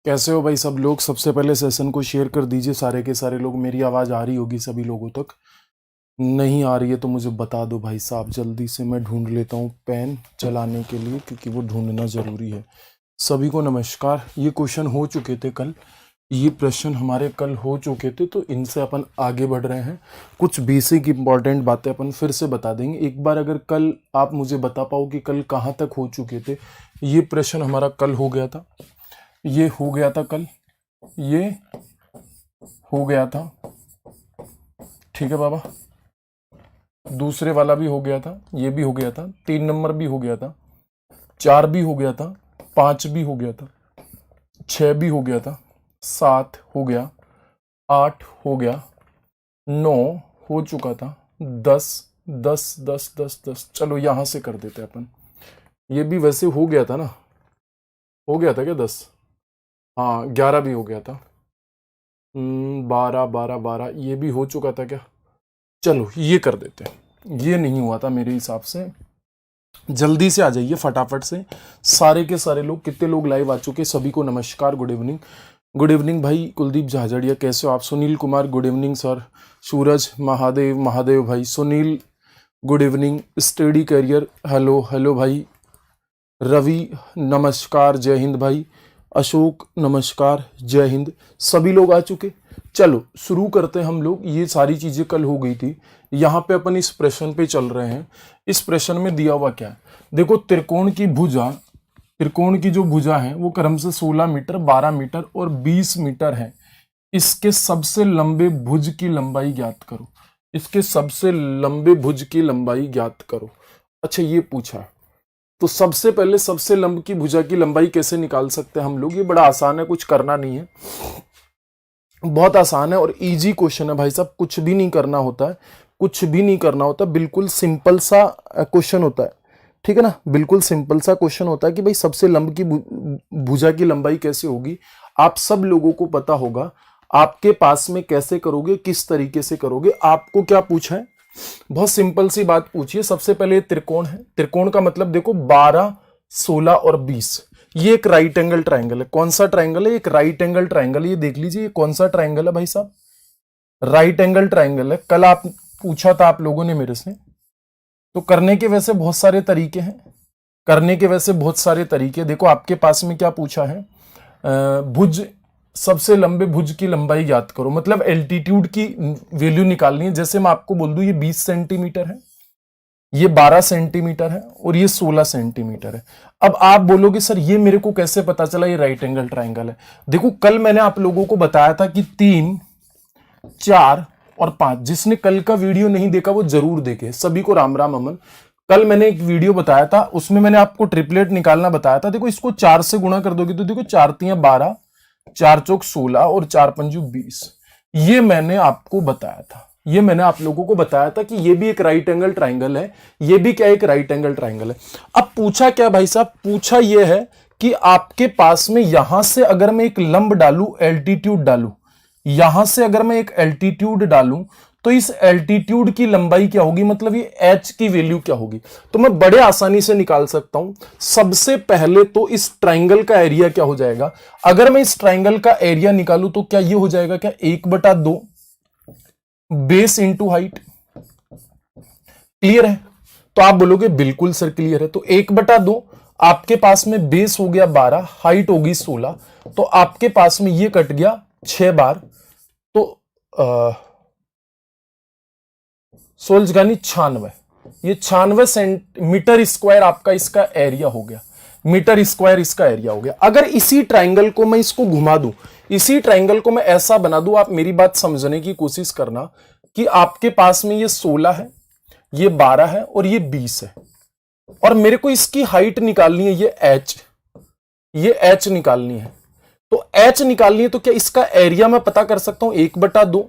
कैसे हो भाई सब लोग। सबसे पहले सेशन को शेयर कर दीजिए सारे के सारे लोग। मेरी आवाज़ आ रही होगी सभी लोगों तक। नहीं आ रही है तो मुझे बता दो भाई साहब, जल्दी से मैं ढूंढ लेता हूँ पेन चलाने के लिए, क्योंकि वो ढूंढना ज़रूरी है। सभी को नमस्कार। ये क्वेश्चन हो चुके थे कल, ये प्रश्न हमारे कल हो चुके थे, तो इनसे अपन आगे बढ़ रहे हैं। कुछ बेसिक इंपॉर्टेंट बातें अपन फिर से बता देंगे एक बार। अगर कल आप मुझे बता पाओ कि कल कहाँ तक हो चुके थे। ये प्रश्न हमारा कल हो गया था, ये हो गया था कल, ये हो गया था, ठीक है बाबा। दूसरे वाला भी हो गया था, ये भी हो गया था, 3 नंबर भी हो गया था, 4 भी हो गया था, 5 भी हो गया था, 6 भी हो गया था, 7 हो गया, 8 हो गया, 9 हो चुका था, 10 10 10 10 10। चलो यहां से कर देते अपन। ये भी वैसे हो गया था ना, हो गया था क्या 10? हाँ 11 भी हो गया था। 12 12 12 ये भी हो चुका था क्या? चलो ये कर देते हैं। ये नहीं हुआ था मेरे हिसाब से। जल्दी से आ जाइए फटाफट से सारे के सारे लोग। कितने लोग लाइव आ चुके, सभी को नमस्कार, गुड इवनिंग। गुड इवनिंग भाई कुलदीप झाझड़िया, कैसे हो आप? Sunil Kumar good evening sir. Suraj Mahadev Mahadev भाई, Sunil good evening. Study career hello hello भाई। रवि नमस्कार, जय हिंद भाई। अशोक नमस्कार, जय हिंद। सभी लोग आ चुके। चलो शुरू करते हैं हम लोग। ये सारी चीजें कल हो गई थी। यहाँ पे अपन इस प्रश्न पे चल रहे हैं। इस प्रश्न में दिया हुआ क्या है, देखो। त्रिकोण की भुजा, त्रिकोण की जो भुजा है वो क्रम से 16 मीटर, 12 मीटर और 20 मीटर है। इसके सबसे लंबे भुज की लंबाई ज्ञात करो। इसके सबसे लंबे भुज की लंबाई ज्ञात करो। अच्छा ये पूछा है, तो सबसे पहले सबसे लंब की भुजा की लंबाई कैसे निकाल सकते हैं हम लोग? ये बड़ा आसान है, कुछ करना नहीं है, बहुत आसान है और इजी क्वेश्चन है भाई साहब। कुछ भी नहीं करना होता है, कुछ भी नहीं करना होता, बिल्कुल सिंपल सा क्वेश्चन होता है, ठीक है ना। बिल्कुल सिंपल सा क्वेश्चन होता है कि भाई सबसे लंब की भुजा की लंबाई कैसे होगी। आप सब लोगों को पता होगा। आपके पास में कैसे करोगे, किस तरीके से करोगे। आपको क्या पूछा है, बहुत सिंपल सी बात पूछिए। सबसे पहले त्रिकोण है, त्रिकोण का मतलब देखो 12 16 और 20। ये एक राइट एंगल ट्राइंगल है। कौन सा ट्राइंगल है? एक राइट एंगल ट्राइंगल। ये देख लीजिए, ये कौन सा ट्राइंगल है भाई साहब? राइट एंगल ट्राइंगल है। कल आप पूछा था आप लोगों ने मेरे से, तो करने के वैसे बहुत सारे तरीके हैं, करने के वैसे बहुत सारे तरीके। देखो आपके पास में क्या पूछा है, भुज, सबसे लंबे भुज की लंबाई ज्ञात करो, मतलब एल्टीट्यूड की वैल्यू निकालनी है। जैसे मैं आपको बोल दूं ये 20 सेंटीमीटर है, ये 12 सेंटीमीटर है और ये 16 सेंटीमीटर है। अब आप बोलोगे सर ये मेरे को कैसे पता चला ये राइट एंगल ट्राइंगल है? देखो कल मैंने आप लोगों को बताया था कि 3 4 और 5। जिसने कल का वीडियो नहीं देखा वो जरूर देखे। सभी को राम राम अमन। कल मैंने एक वीडियो बताया था, उसमें मैंने आपको ट्रिपलेट निकालना बताया था। देखो इसको 4 से गुणा कर दोगे तो देखो 4 3 12, 4 चौक 16 और 4 पंजू 20। ये मैंने आपको बताया था, ये मैंने आप लोगों को बताया था कि ये भी एक राइट एंगल ट्राइंगल है। ये भी क्या एक राइट एंगल ट्राइंगल है। अब पूछा क्या भाई साहब? पूछा ये है कि आपके पास में यहां से अगर मैं एक लंब डालूं, एल्टीट्यूड डालूं, यहां से अगर मैं एक एल्टीट्यूड डालूं तो इस एल्टीट्यूड की लंबाई क्या होगी, मतलब ये h की वैल्यू क्या होगी। तो मैं बड़े आसानी से निकाल सकता हूं। सबसे पहले तो इस ट्राइंगल का एरिया क्या हो जाएगा, अगर मैं इस ट्राइंगल का एरिया निकालूं तो क्या ये हो जाएगा, क्या 1/2 बेस इंटू हाइट। क्लियर है? तो आप बोलोगे बिल्कुल सर क्लियर है। तो 1/2 आपके पास में बेस हो गया 12, हाइट होगी 16, तो आपके पास में ये कट गया 6 बार, तो 16 गानी 96। ये 96 सेंटीमीटर स्क्वायर आपका इसका एरिया हो गया, मीटर स्क्वायर इसका एरिया हो गया। अगर इसी ट्राइंगल को मैं इसको घुमा दूं, इसी ट्राइंगल को मैं ऐसा बना दूं, आप मेरी बात समझने की कोशिश करना कि आपके पास में ये 16 है, ये 12 है और ये 20 है, और मेरे को इसकी हाइट निकालनी है, ये h निकालनी है। तो h निकालनी है तो क्या इसका एरिया मैं पता कर सकता हूं, 1/2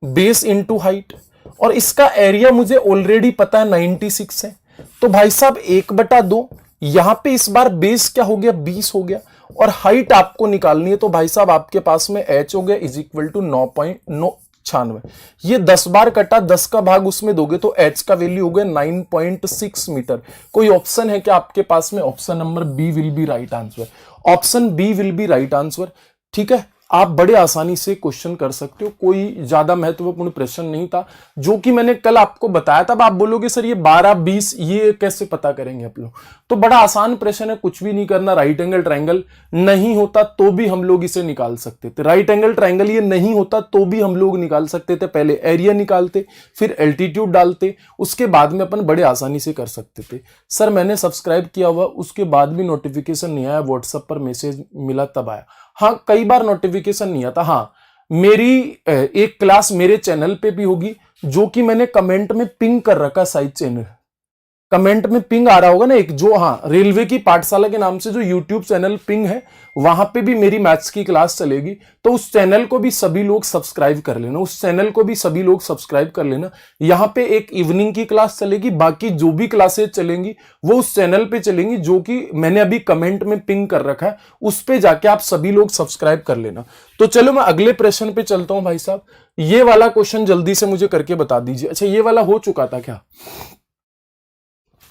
बेस इंटू हाइट, और इसका एरिया मुझे ऑलरेडी पता है 96 है। तो भाई साहब 1/2, यहां पे इस बार बेस क्या हो गया, 20 हो गया, और हाइट आपको निकालनी है। तो भाई साहब आपके पास में h हो गया इज इक्वल टू 96। ये 10 बार कटा, 10 का भाग उसमें दोगे तो h का वैल्यू हो गया 9.6 मीटर। कोई ऑप्शन है क्या आपके पास में? Option number B will be right answer. Option B will be right answer. ठीक है, आप बड़े आसानी से क्वेश्चन कर सकते हो, कोई ज्यादा महत्वपूर्ण प्रश्न नहीं था। जो कि मैंने कल आपको बताया था, अब आप बोलोगे सर ये 12 20 ये कैसे पता करेंगे आप लोग? तो बड़ा आसान प्रश्न है, कुछ भी नहीं करना। राइट एंगल ट्रायंगल नहीं होता तो भी हम लोग इसे निकाल सकते थे। राइट एंगल ट्रायंगल ये नहीं होता तो भी हम लोग निकाल सकते थे। पहले एरिया निकालते, फिर एल्टीट्यूड डालते, उसके बाद में अपन बड़े आसानी से कर सकते थे। सर मैंने सब्सक्राइब किया हुआ, उसके बाद भी नोटिफिकेशन नहीं आया, व्हाट्सएप पर मैसेज मिला तब आया। हाँ, कई बार नोटिफिकेशन नहीं आता। हाँ, मेरी एक क्लास मेरे चैनल पे भी होगी, जो कि मैंने कमेंट में पिंग कर रखा। साइड चैनल कमेंट में पिंग आ रहा होगा ना एक, जो हाँ रेलवे की पाठशाला के नाम से जो यूट्यूब चैनल पिंग है, वहां पे भी मेरी मैथ्स की क्लास चलेगी। तो उस चैनल को भी सभी लोग सब्सक्राइब कर लेना, उस चैनल को भी सभी लोग सब्सक्राइब कर लेना। यहाँ पे एक इवनिंग की क्लास चलेगी, बाकी जो भी क्लासेज चलेंगी वो उस चैनल पे चलेंगी, जो कि मैंने अभी कमेंट में पिंग कर रखा है। उस पे जाके आप सभी लोग सब्सक्राइब कर लेना। तो चलो मैं अगले प्रश्न पे चलता हूं भाई साहब। ये वाला क्वेश्चन जल्दी से मुझे करके बता दीजिए। अच्छा, ये वाला हो चुका था क्या?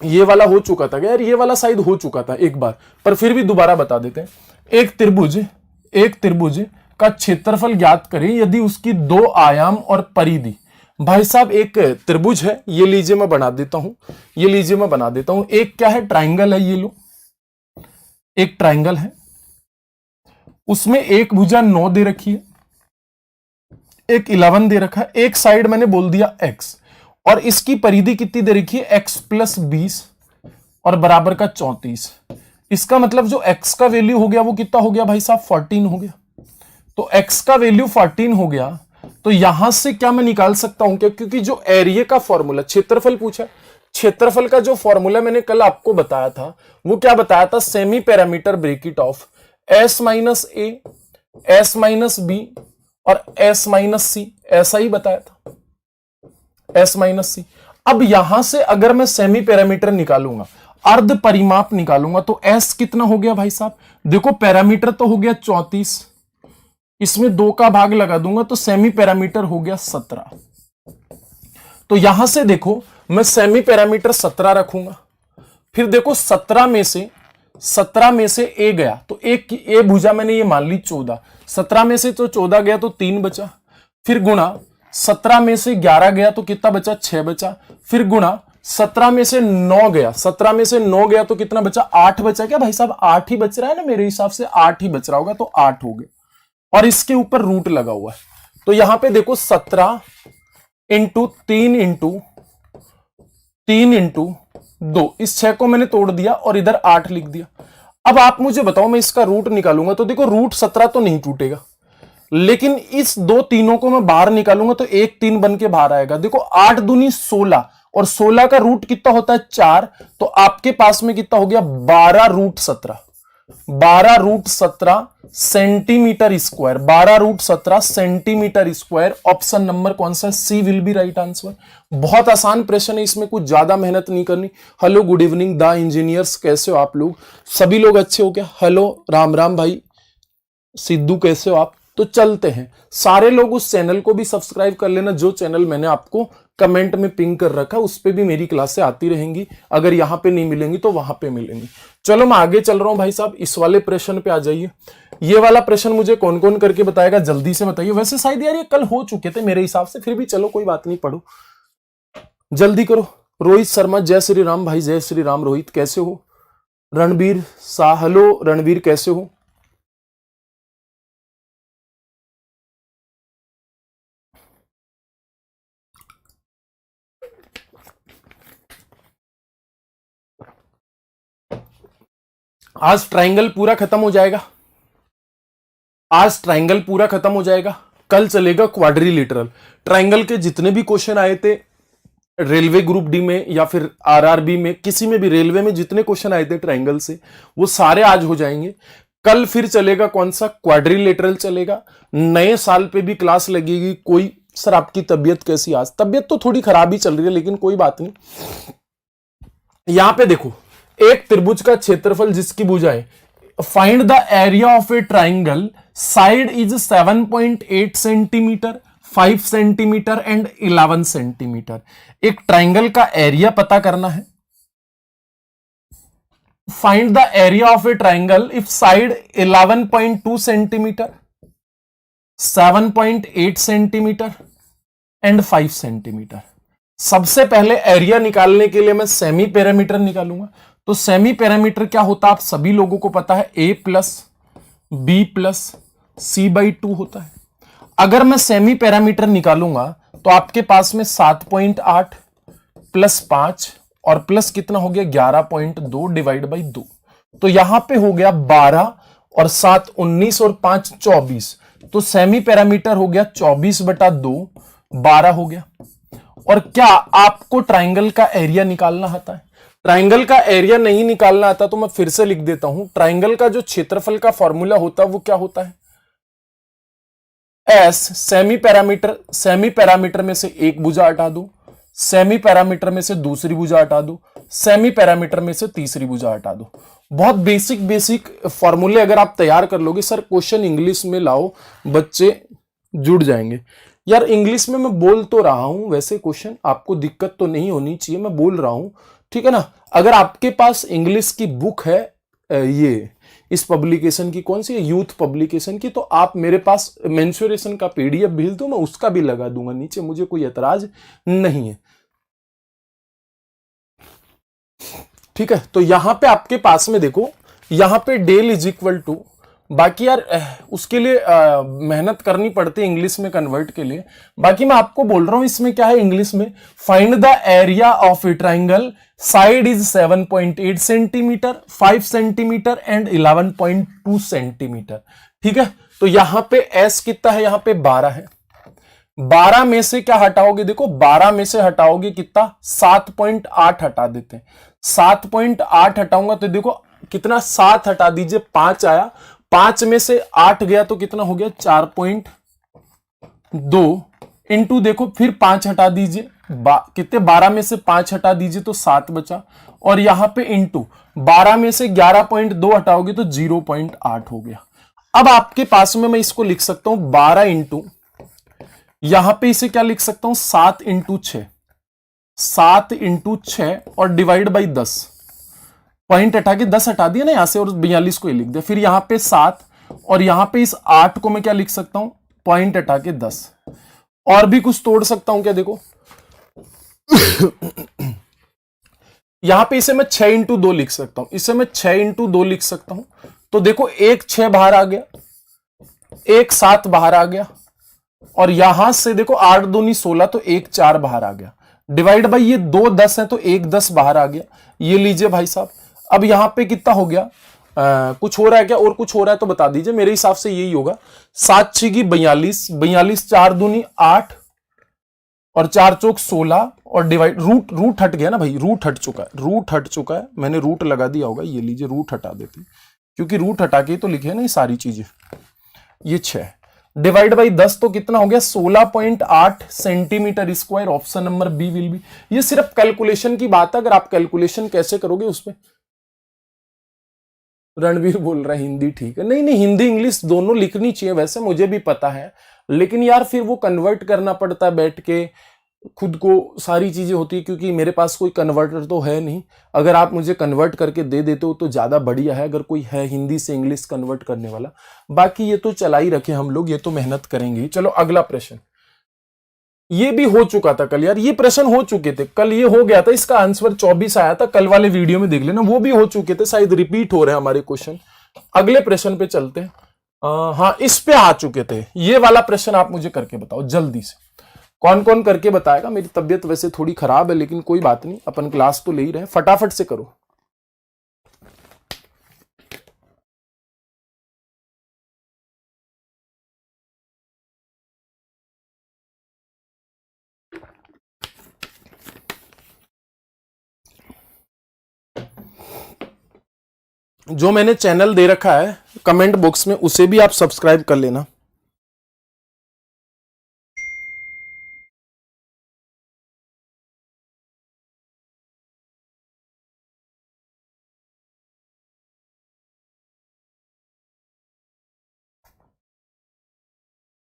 ये वाला हो चुका था क्या यार? ये वाला शायद हो चुका था एक बार, पर फिर भी दोबारा बता देते हैं। एक त्रिभुज का क्षेत्रफल ज्ञात करें यदि उसकी 2 आयाम और परिधि। भाई साहब एक त्रिभुज है, ये लीजिए मैं बना देता हूं, एक क्या है? ट्राइंगल है। ये लो, एक ट्राइंगल है, उसमें एक भुजा 9 दे रखी है, एक 11 दे रखा है, एक साइड मैंने बोल दिया x, और इसकी परिधि कितनी दे रखी है? x + 20 और बराबर का 34। इसका मतलब जो x का वैल्यू हो गया वो कितना हो गया भाई साहब? 14 हो गया। तो x का वैल्यू 14 हो गया, तो यहां से क्या मैं निकाल सकता हूं क्या? क्योंकि जो एरिया का फॉर्मूला, क्षेत्रफल पूछा, क्षेत्रफल का जो फॉर्मूला मैंने कल आपको बताया था, वो क्या बताया था? Semi parameter bracket of s - a, s - b और s - c, ऐसा ही बताया था, s - c। अब यहां से अगर मैं सेमी पैरामीटर निकालूंगा, अर्ध परिमाप निकालूंगा, तो s कितना हो गया भाई साहब? देखो पैरामीटर तो हो गया 34, इसमें 2 का भाग लगा दूंगा तो सेमी पैरामीटर हो गया 17। तो यहां से देखो मैं सेमी पैरामीटर 17 रखूंगा, फिर देखो 17 में से a गया, तो एक a भुजा मैंने ये मान ली 14, 17 में से तो 14 गया तो 3 बचा, फिर गुणा 17 में से 11 गया तो कितना बचा? 6 बचा, फिर गुणा 17 में से 9 गया, 17 में से 9 गया तो कितना बचा? 8 बचा। क्या भाई साहब 8 ही बच रहा है ना? मेरे हिसाब से 8 ही बच रहा होगा, तो 8 हो गए, और इसके ऊपर रूट लगा हुआ है। तो यहां पे देखो 17 इंटू 3 इंटू 2, इस 6 को मैंने तोड़ दिया और इधर 8 लिख दिया। अब आप मुझे बताओ, मैं इसका रूट निकालूंगा तो देखो रूट 17 तो नहीं टूटेगा, लेकिन इस 2 तीनों को मैं बाहर निकालूंगा तो 1 3 बन के बाहर आएगा। देखो 8 दूनी 16, और 16 का रूट कितना होता है? 4, तो आपके पास में कितना हो गया? 12 root 17, 12 root 17 centimetre square, 12 root 17 centimetre square. Option number कौन सा? C will be right answer. बहुत आसान प्रश्न है, इसमें कुछ ज्यादा मेहनत नहीं करनी। Hello, good evening the engineers, कैसे हो आप लोग? सभी लोग अच्छे हो क्या? हेलो, राम राम भाई सिद्धू, कैसे हो आप? तो चलते हैं, सारे लोग उस चैनल को भी सब्सक्राइब कर लेना, जो चैनल मैंने आपको कमेंट में पिंग कर रखा, उस पे भी मेरी क्लासें आती रहेंगी। अगर यहां पे नहीं मिलेंगी तो वहां पे मिलेंगी। चलो मैं आगे चल रहा हूं भाई साहब, इस वाले प्रश्न पे आ जाइए। ये वाला प्रश्न मुझे कौन कौन करके बताएगा, जल्दी से बताइए। वैसे शायद यार ये कल हो चुके थे मेरे हिसाब से, फिर भी चलो कोई बात नहीं, पढ़ो जल्दी करो। रोहित शर्मा, जय श्री राम भाई, जय श्री राम। रोहित कैसे हो? रणबीर शाह, हेलो रणबीर कैसे हो? आज ट्रायंगल पूरा खत्म हो जाएगा, आज ट्रायंगल पूरा खत्म हो जाएगा, कल चलेगा क्वाड्रिलेटरल। ट्रायंगल के जितने भी क्वेश्चन आए थे रेलवे ग्रुप डी में या फिर आरआरबी में, किसी में भी रेलवे में जितने क्वेश्चन आए थे ट्रायंगल से, वो सारे आज हो जाएंगे। कल फिर चलेगा कौन सा? क्वाड्रिलेटरल चलेगा। नए साल पे भी क्लास लगेगी। कोई सर आपकी तबीयत कैसी? आज तबीयत तो थोड़ी खराब ही चल रही है, लेकिन कोई बात नहीं। यहां पे देखो, एक त्रिभुज का क्षेत्रफल जिसकी भुजाएं, find the area of a triangle, side is 7.8 centimetre, 5 centimetre and 11 centimetre. एक ट्राइंगल का एरिया पता करना है। Find the area of a triangle if side 11.2 centimetre, 7.8 centimetre and 5 centimetre. सबसे पहले एरिया निकालने के लिए मैं सेमी पैरामीटर निकालूंगा। तो सेमी पैरामीटर क्या होता है आप सभी लोगों को पता है, a plus B plus C by 2 होता है। अगर मैं सेमी पैरामीटर निकालूंगा तो आपके पास में 7.8 प्लस 5 और प्लस कितना हो गया 11.2 डिवाइड बाई 2, तो यहां पे हो गया 12 और 7 19 और 5 24, तो सेमी पैरामीटर हो गया 24/2, 12 हो गया। और क्या आपको ट्राइंगल का एरिया निकालना आता है? ट्राइंगल का एरिया नहीं निकालना आता तो मैं फिर से लिख देता हूं। ट्राइंगल का जो क्षेत्रफल का फॉर्मूला होता है वो क्या होता है, एस सेमी पैरामीटर में से एक भुजा हटा दो, सेमी पैरामीटर में से दूसरी भुजा हटा दो, सेमी पैरामीटर में से तीसरी भुजा हटा दो। बहुत बेसिक फॉर्मूले अगर आप तैयार कर लोगे, सर क्वेश्चन इंग्लिश में लाओ, बच्चे जुड़ जाएंगे। यार इंग्लिश में मैं बोल तो रहा हूं, वैसे क्वेश्चन आपको दिक्कत तो नहीं होनी चाहिए, मैं बोल रहा हूं, ठीक है ना। अगर आपके पास इंग्लिश की बुक है ये इस पब्लिकेशन की, कौन सी है, यूथ पब्लिकेशन की, तो आप मेरे पास मेंसुरेशन का पीडीएफ भेज दो, मैं उसका भी लगा दूंगा नीचे, मुझे कोई एतराज नहीं है, ठीक है। तो यहां पे आपके पास में देखो, यहां पे डेल इज इक्वल टू, बाकी यार उसके लिए मेहनत करनी पड़ती है इंग्लिश में कन्वर्ट के लिए। बाकी मैं आपको बोल रहा हूं इसमें क्या है, इंग्लिश में find the area of a triangle, side is 7.8 centimetre, 5 centimetre and 11.2 centimetre, ठीक है। तो यहां पे एस कितना है, यहां पे 12 है। 12 में से क्या हटाओगे, देखो 12 में से हटाओगे कितना, 7.8 हटा देते हैं। 7.8 हटाऊंगा तो देखो कितना, 7 हटा दीजिए 5 आया, 5 में से 8 गया तो कितना हो गया 4.2 इंटू देखो फिर 5 हटा दीजिए, कितने 12 में से 5 हटा दीजिए तो 7 बचा, और यहां पे इंटू 12 में से 11.2 हटाओगे तो 0.8 हो गया। अब आपके पास में मैं इसको लिख सकता हूं 12 इंटू, यहां पे इसे क्या लिख सकता हूं 7 इंटू 6, 7 इंटू 6 और डिवाइड बाई 10, पॉइंट हटा के 10 हटा दिया ना यहां से, और 42 को ही लिख दिया। फिर यहां पे 7 और यहां पे इस 8 को मैं क्या लिख सकता हूं, पॉइंट हटा के 10। और भी कुछ तोड़ सकता हूं क्या, देखो यहां पे इसे मैं 6 इंटू 2 लिख सकता हूं, इसे मैं 6 इंटू 2 लिख सकता हूं। तो देखो एक 6 बाहर आ गया, एक 7 बाहर आ गया, और यहां से देखो 8 दूनी 16, तो एक 4 बाहर आ गया, डिवाइड बाई ये 2 10 है तो एक 10 बाहर आ गया। ये लीजिए भाई साहब, अब यहां पे कितना हो गया, कुछ हो रहा है क्या, और कुछ हो रहा है तो बता दीजिए, मेरे हिसाब से यही होगा। 7 6 की 42, 42 4 दूनी 8 और 4 चौक 16, और डिवाइड रूट हट गया ना भाई, रूट हट चुका है, मैंने रूट लगा दिया होगा, ये लीजिए रूट हटा देते हैं, क्योंकि रूट हटा के तो लिखे ना ये सारी चीजें। ये 6 डिवाइड बाई 10 तो कितना हो गया 16.8 centimetre square, option number B will be. ये सिर्फ कैलकुलेशन की बात है, अगर आप कैलकुलेशन कैसे करोगे उसमें, रणवीर बोल रहा है हिंदी ठीक है, नहीं हिंदी इंग्लिश दोनों लिखनी चाहिए, वैसे मुझे भी पता है, लेकिन यार फिर वो कन्वर्ट करना पड़ता है बैठ के, खुद को सारी चीजें होती है, क्योंकि मेरे पास कोई कन्वर्टर तो है नहीं। अगर आप मुझे कन्वर्ट करके दे देते हो तो ज्यादा बढ़िया है, अगर कोई है हिंदी से इंग्लिश कन्वर्ट करने वाला। बाकी ये तो चला ही रखे हम लोग, ये तो मेहनत करेंगे। चलो अगला प्रश्न, ये भी हो चुका था कल यार, ये प्रश्न हो चुके थे कल, ये हो गया था, इसका आंसर 24 आया था, कल वाले वीडियो में देख लेना, वो भी हो चुके थे, शायद रिपीट हो रहे हैं हमारे क्वेश्चन। अगले प्रश्न पे चलते हैं। हाँ इस पे आ चुके थे, ये वाला प्रश्न आप मुझे करके बताओ जल्दी से, कौन कौन करके बताएगा। मेरी तबीयत वैसे थोड़ी खराब है, लेकिन कोई बात नहीं, अपन क्लास तो ले ही रहे, फटाफट से करो। जो मैंने चैनल दे रखा है कमेंट बॉक्स में, उसे भी आप सब्सक्राइब कर लेना।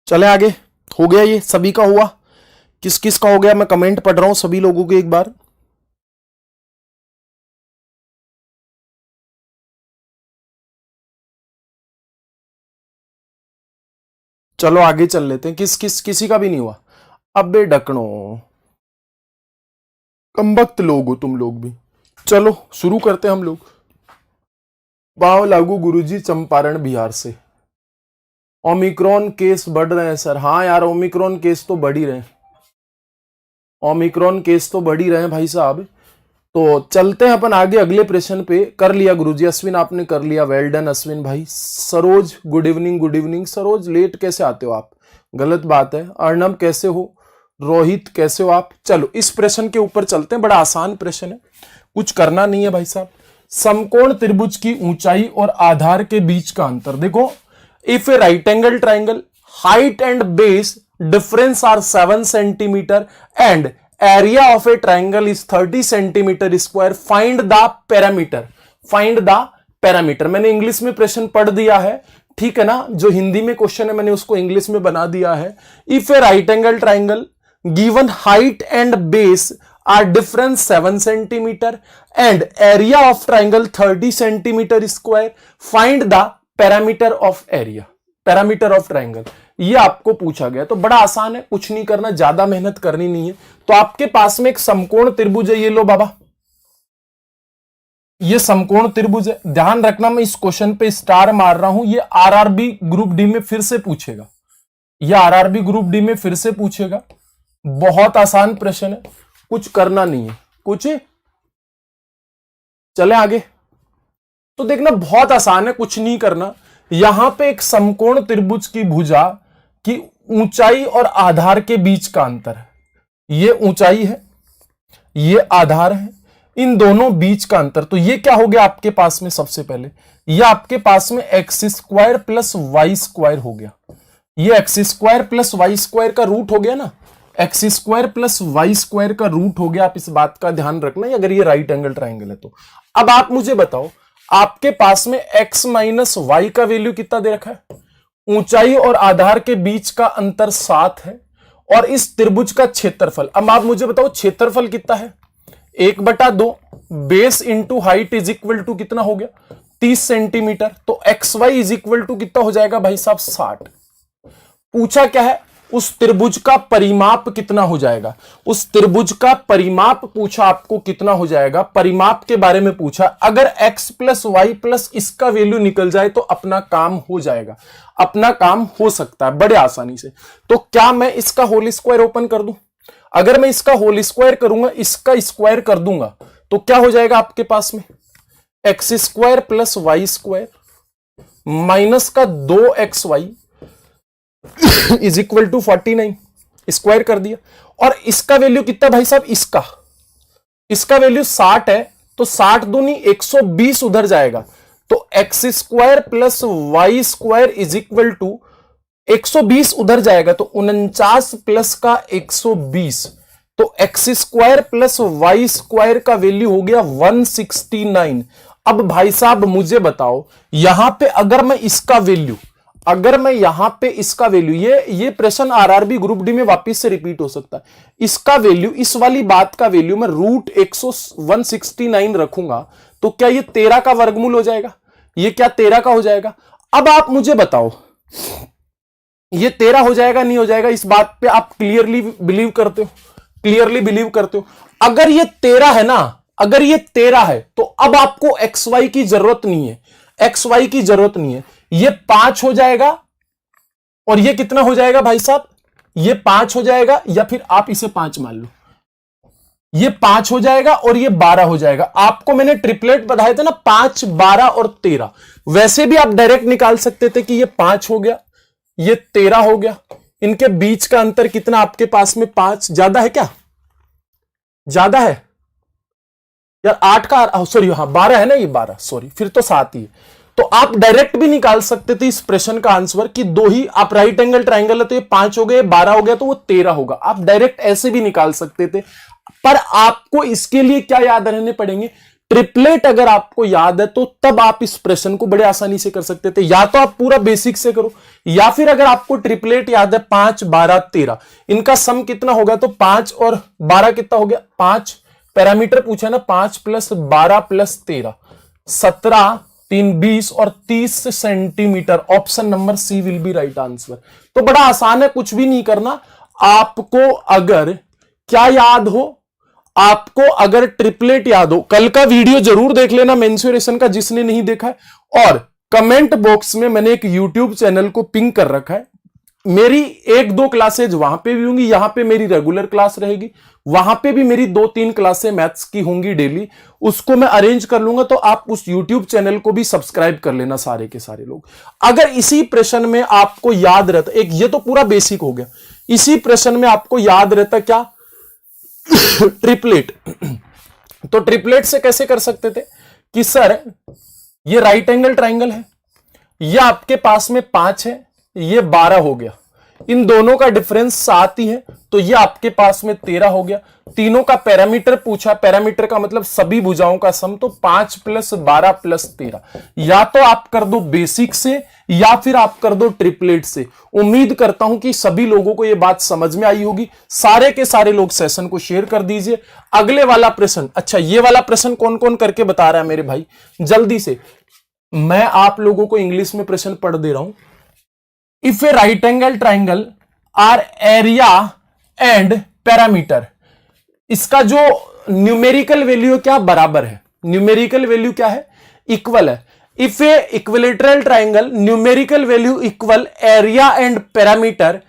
चले आगे, हो गया, ये सभी का हुआ? किस किस का हो गया? मैं कमेंट पढ़ रहा हूं सभी लोगों के एक बार। चलो आगे चल लेते हैं। किसी का भी नहीं हुआ? अबे डकनो, कमबख्त लोग हो तुम लोग भी। चलो शुरू करते हैं हम लोग। पाव लागू गुरुजी चंपारण बिहार से। ओमिक्रॉन केस बढ़ रहे हैं सर। हाँ यार, ओमिक्रॉन केस तो बढ़ ही रहे हैं, ओमिक्रॉन केस तो बढ़ ही रहे हैं भाई साहब। तो चलते हैं अपन आगे अगले प्रश्न पे। कर लिया गुरुजी, अश्विन आपने कर लिया, वेल डन अश्विन भाई। Saroj good evening, good evening Saroj. Late कैसे आते हो आप, गलत बात है। अर्णब कैसे हो, रोहित कैसे हो आप? चलो इस प्रश्न के ऊपर चलते हैं, बड़ा आसान प्रश्न है, कुछ करना नहीं है भाई साहब। समकोण त्रिभुज की ऊंचाई और आधार के बीच का अंतर देखो। If a right angle triangle height and base difference are 7 centimetre and area of a triangle is 30 centimetre square, find the parameter. Find the parameter मैंने इंग्लिश में प्रश्न पढ़ दिया है, ठीक है ना? जो हिंदी में क्वेश्चन है मैंने उसको इंग्लिश में बना दिया है। If a right angle triangle given height and base are difference 7 centimeter and area of triangle 30 centimeter square, find the parameter of area, parameter of triangle। ये आपको पूछा गया, तो बड़ा आसान है, कुछ नहीं करना, ज्यादा मेहनत करनी नहीं है। तो आपके पास में एक समकोण त्रिभुज है, ये लो बाबा, ये समकोण त्रिभुज है। ध्यान रखना मैं इस क्वेश्चन पे स्टार मार रहा हूं, ये आरआरबी ग्रुप डी में फिर से पूछेगा, ये आरआरबी ग्रुप डी में फिर से पूछेगा। बहुत आसान प्रश्न है, कुछ करना नहीं है, कुछ। चले आगे। तो देखना बहुत आसान है, कुछ नहीं करना। यहां पे एक समकोण त्रिभुज की भुजा की ऊंचाई और आधार के बीच का अंतर है, ये ऊंचाई है, ये आधार है, इन दोनों बीच का अंतर। तो ये क्या हो गया आपके पास में? सबसे पहले ये आपके पास में X square plus Y square हो गया। ये X square plus Y square का रूट हो गया ना, X square plus Y square का रूट हो गया। आप इस बात का ध्यान रखना अगर ये राइट एंगल ट्राइंगल है तो। अब आप मुझे बताओ, आपके पास में x माइनस वाई का वैल्यू कितना दे रखा है? ऊंचाई और आधार के बीच का अंतर 7 है, और इस त्रिभुज का क्षेत्रफल, अब आप मुझे बताओ क्षेत्रफल कितना है? 1/2 base into height is equal to कितना हो गया? 30 सेंटीमीटर। तो X Y is equal to कितना हो जाएगा भाई साहब? 60। पूछा क्या है? उस त्रिभुज का परिमाप कितना हो जाएगा? उस त्रिभुज का परिमाप पूछा आपको, कितना हो जाएगा? परिमाप के बारे में पूछा। अगर x प्लस वाई प्लस इसका वैल्यू निकल जाए तो अपना काम हो जाएगा, अपना काम हो सकता है बड़े आसानी से। तो क्या मैं इसका होल स्क्वायर ओपन कर दूं? अगर मैं इसका होल स्क्वायर करूंगा, इसका स्क्वायर कर दूंगा, तो क्या हो जाएगा आपके पास में? X square plus Y square minus का 2xy is equal to 49, square कर दिया। और इसका वैल्यू कितना भाई साहब? इसका वैल्यू 60 है, तो 60 दूनी 120 उधर जाएगा, तो X square plus Y square is equal to 120 उधर जाएगा, तो 49 प्लस का 120, तो X square plus Y square का वैल्यू हो गया 169। अब भाई साहब मुझे बताओ, यहां पे अगर मैं इसका वैल्यू, अगर मैं यहां पे इसका वैल्यू, ये प्रश्न आरआरबी ग्रुप डी में वापस से रिपीट हो सकता है, इसका वैल्यू, इस वाली बात का वैल्यू मैं रूट 169 रखूंगा, तो क्या ये 13 का वर्गमूल हो जाएगा? ये क्या 13 का हो जाएगा? अब आप मुझे बताओ, ये 13 हो जाएगा नहीं हो जाएगा? इस बात पे आप क्लियरली बिलीव करते हो? क्लियरली बिलीव करते हो? अगर ये 13 है ना, अगर ये 13 है, तो अब आपको एक्स वाई की जरूरत नहीं है, एक्स वाई की जरूरत नहीं है। ये 5 हो जाएगा, और ये कितना हो जाएगा भाई साहब? ये 5 हो जाएगा, या फिर आप इसे 5 मान लो, ये 5 हो जाएगा और ये 12 हो जाएगा। आपको मैंने ट्रिपलेट बताए थे ना, 5, 12 और 13। वैसे भी आप डायरेक्ट निकाल सकते थे कि ये 5 हो गया, ये 13 हो गया। इनके बीच का अंतर कितना आपके पास में? 5। ज्यादा है क्या? ज्यादा है यार? 8 का, सॉरी हाँ 12 है ना, ये 12, सॉरी, फिर तो 7 ही है। तो आप डायरेक्ट भी निकाल सकते थे इस प्रश्न का आंसर कि दो ही, आप राइट एंगल ट्राइंगल है तो ये 5 हो गए, 12 हो गया तो वो 13 होगा। आप डायरेक्ट ऐसे भी निकाल सकते थे, पर आपको इसके लिए क्या याद रहने पड़ेंगे? ट्रिपलेट अगर आपको याद है तो तब आप इस प्रश्न को बड़े आसानी से कर सकते थे। या तो आप पूरा बेसिक से करो, या फिर अगर आपको ट्रिपलेट याद है 5, 12, 13, इनका सम कितना होगा, तो 5 और 12 कितना हो गया, 5 पैरामीटर पूछा ना, 5 + 12 + 13, 17, 3, 20 और 30 centimetre. Option number C will be right answer. तो बड़ा आसान है, कुछ भी नहीं करना। आपको अगर क्या याद हो, आपको अगर ट्रिपलेट याद हो, कल का वीडियो जरूर देख लेना मेंसुरेशन का जिसने नहीं देखा है। और कमेंट बॉक्स में मैंने एक यूट्यूब चैनल को पिंग कर रखा है, मेरी 1-2 क्लासेज वहां पे भी होंगी, यहां पे मेरी रेगुलर क्लास रहेगी, वहां पे भी मेरी 2-3 क्लासें मैथ्स की होंगी डेली, उसको मैं अरेंज कर लूंगा। तो आप उस यूट्यूब चैनल को भी सब्सक्राइब कर लेना सारे के सारे लोग। अगर इसी प्रश्न में आपको याद रहता, एक ये तो पूरा बेसिक हो गया, इसी प्रश्न में आपको याद रहता क्या, ट्रिपलेट, तो ट्रिपलेट से कैसे कर सकते थे कि सर ये राइट एंगल ट्राइंगल है, ये आपके पास में 5 है, ये 12 हो गया, इन दोनों का डिफरेंस 7 ही है, तो ये आपके पास में 13 हो गया। तीनों का पैरामीटर पूछा, पैरामीटर का मतलब सभी भुजाओं का सम, तो 5 + 12 + 13। या तो आप कर दो बेसिक से या फिर आप कर दो ट्रिपलेट से। उम्मीद करता हूं कि सभी लोगों को यह बात समझ में आई होगी। सारे के सारे लोग सेशन को शेयर कर दीजिए। अगले वाला प्रश्न, अच्छा ये वाला प्रश्न कौन कौन करके बता रहा है मेरे भाई, जल्दी से मैं आप लोगों को इंग्लिश में प्रश्न पढ़ दे रहा हूं। If a right angle triangle are area and parameter, इसका जो न्यूमेरिकल वैल्यू क्या बराबर है, न्यूमेरिकल वैल्यू क्या है, इक्वल है। If A equilateral triangle numerical value equal area and parameter,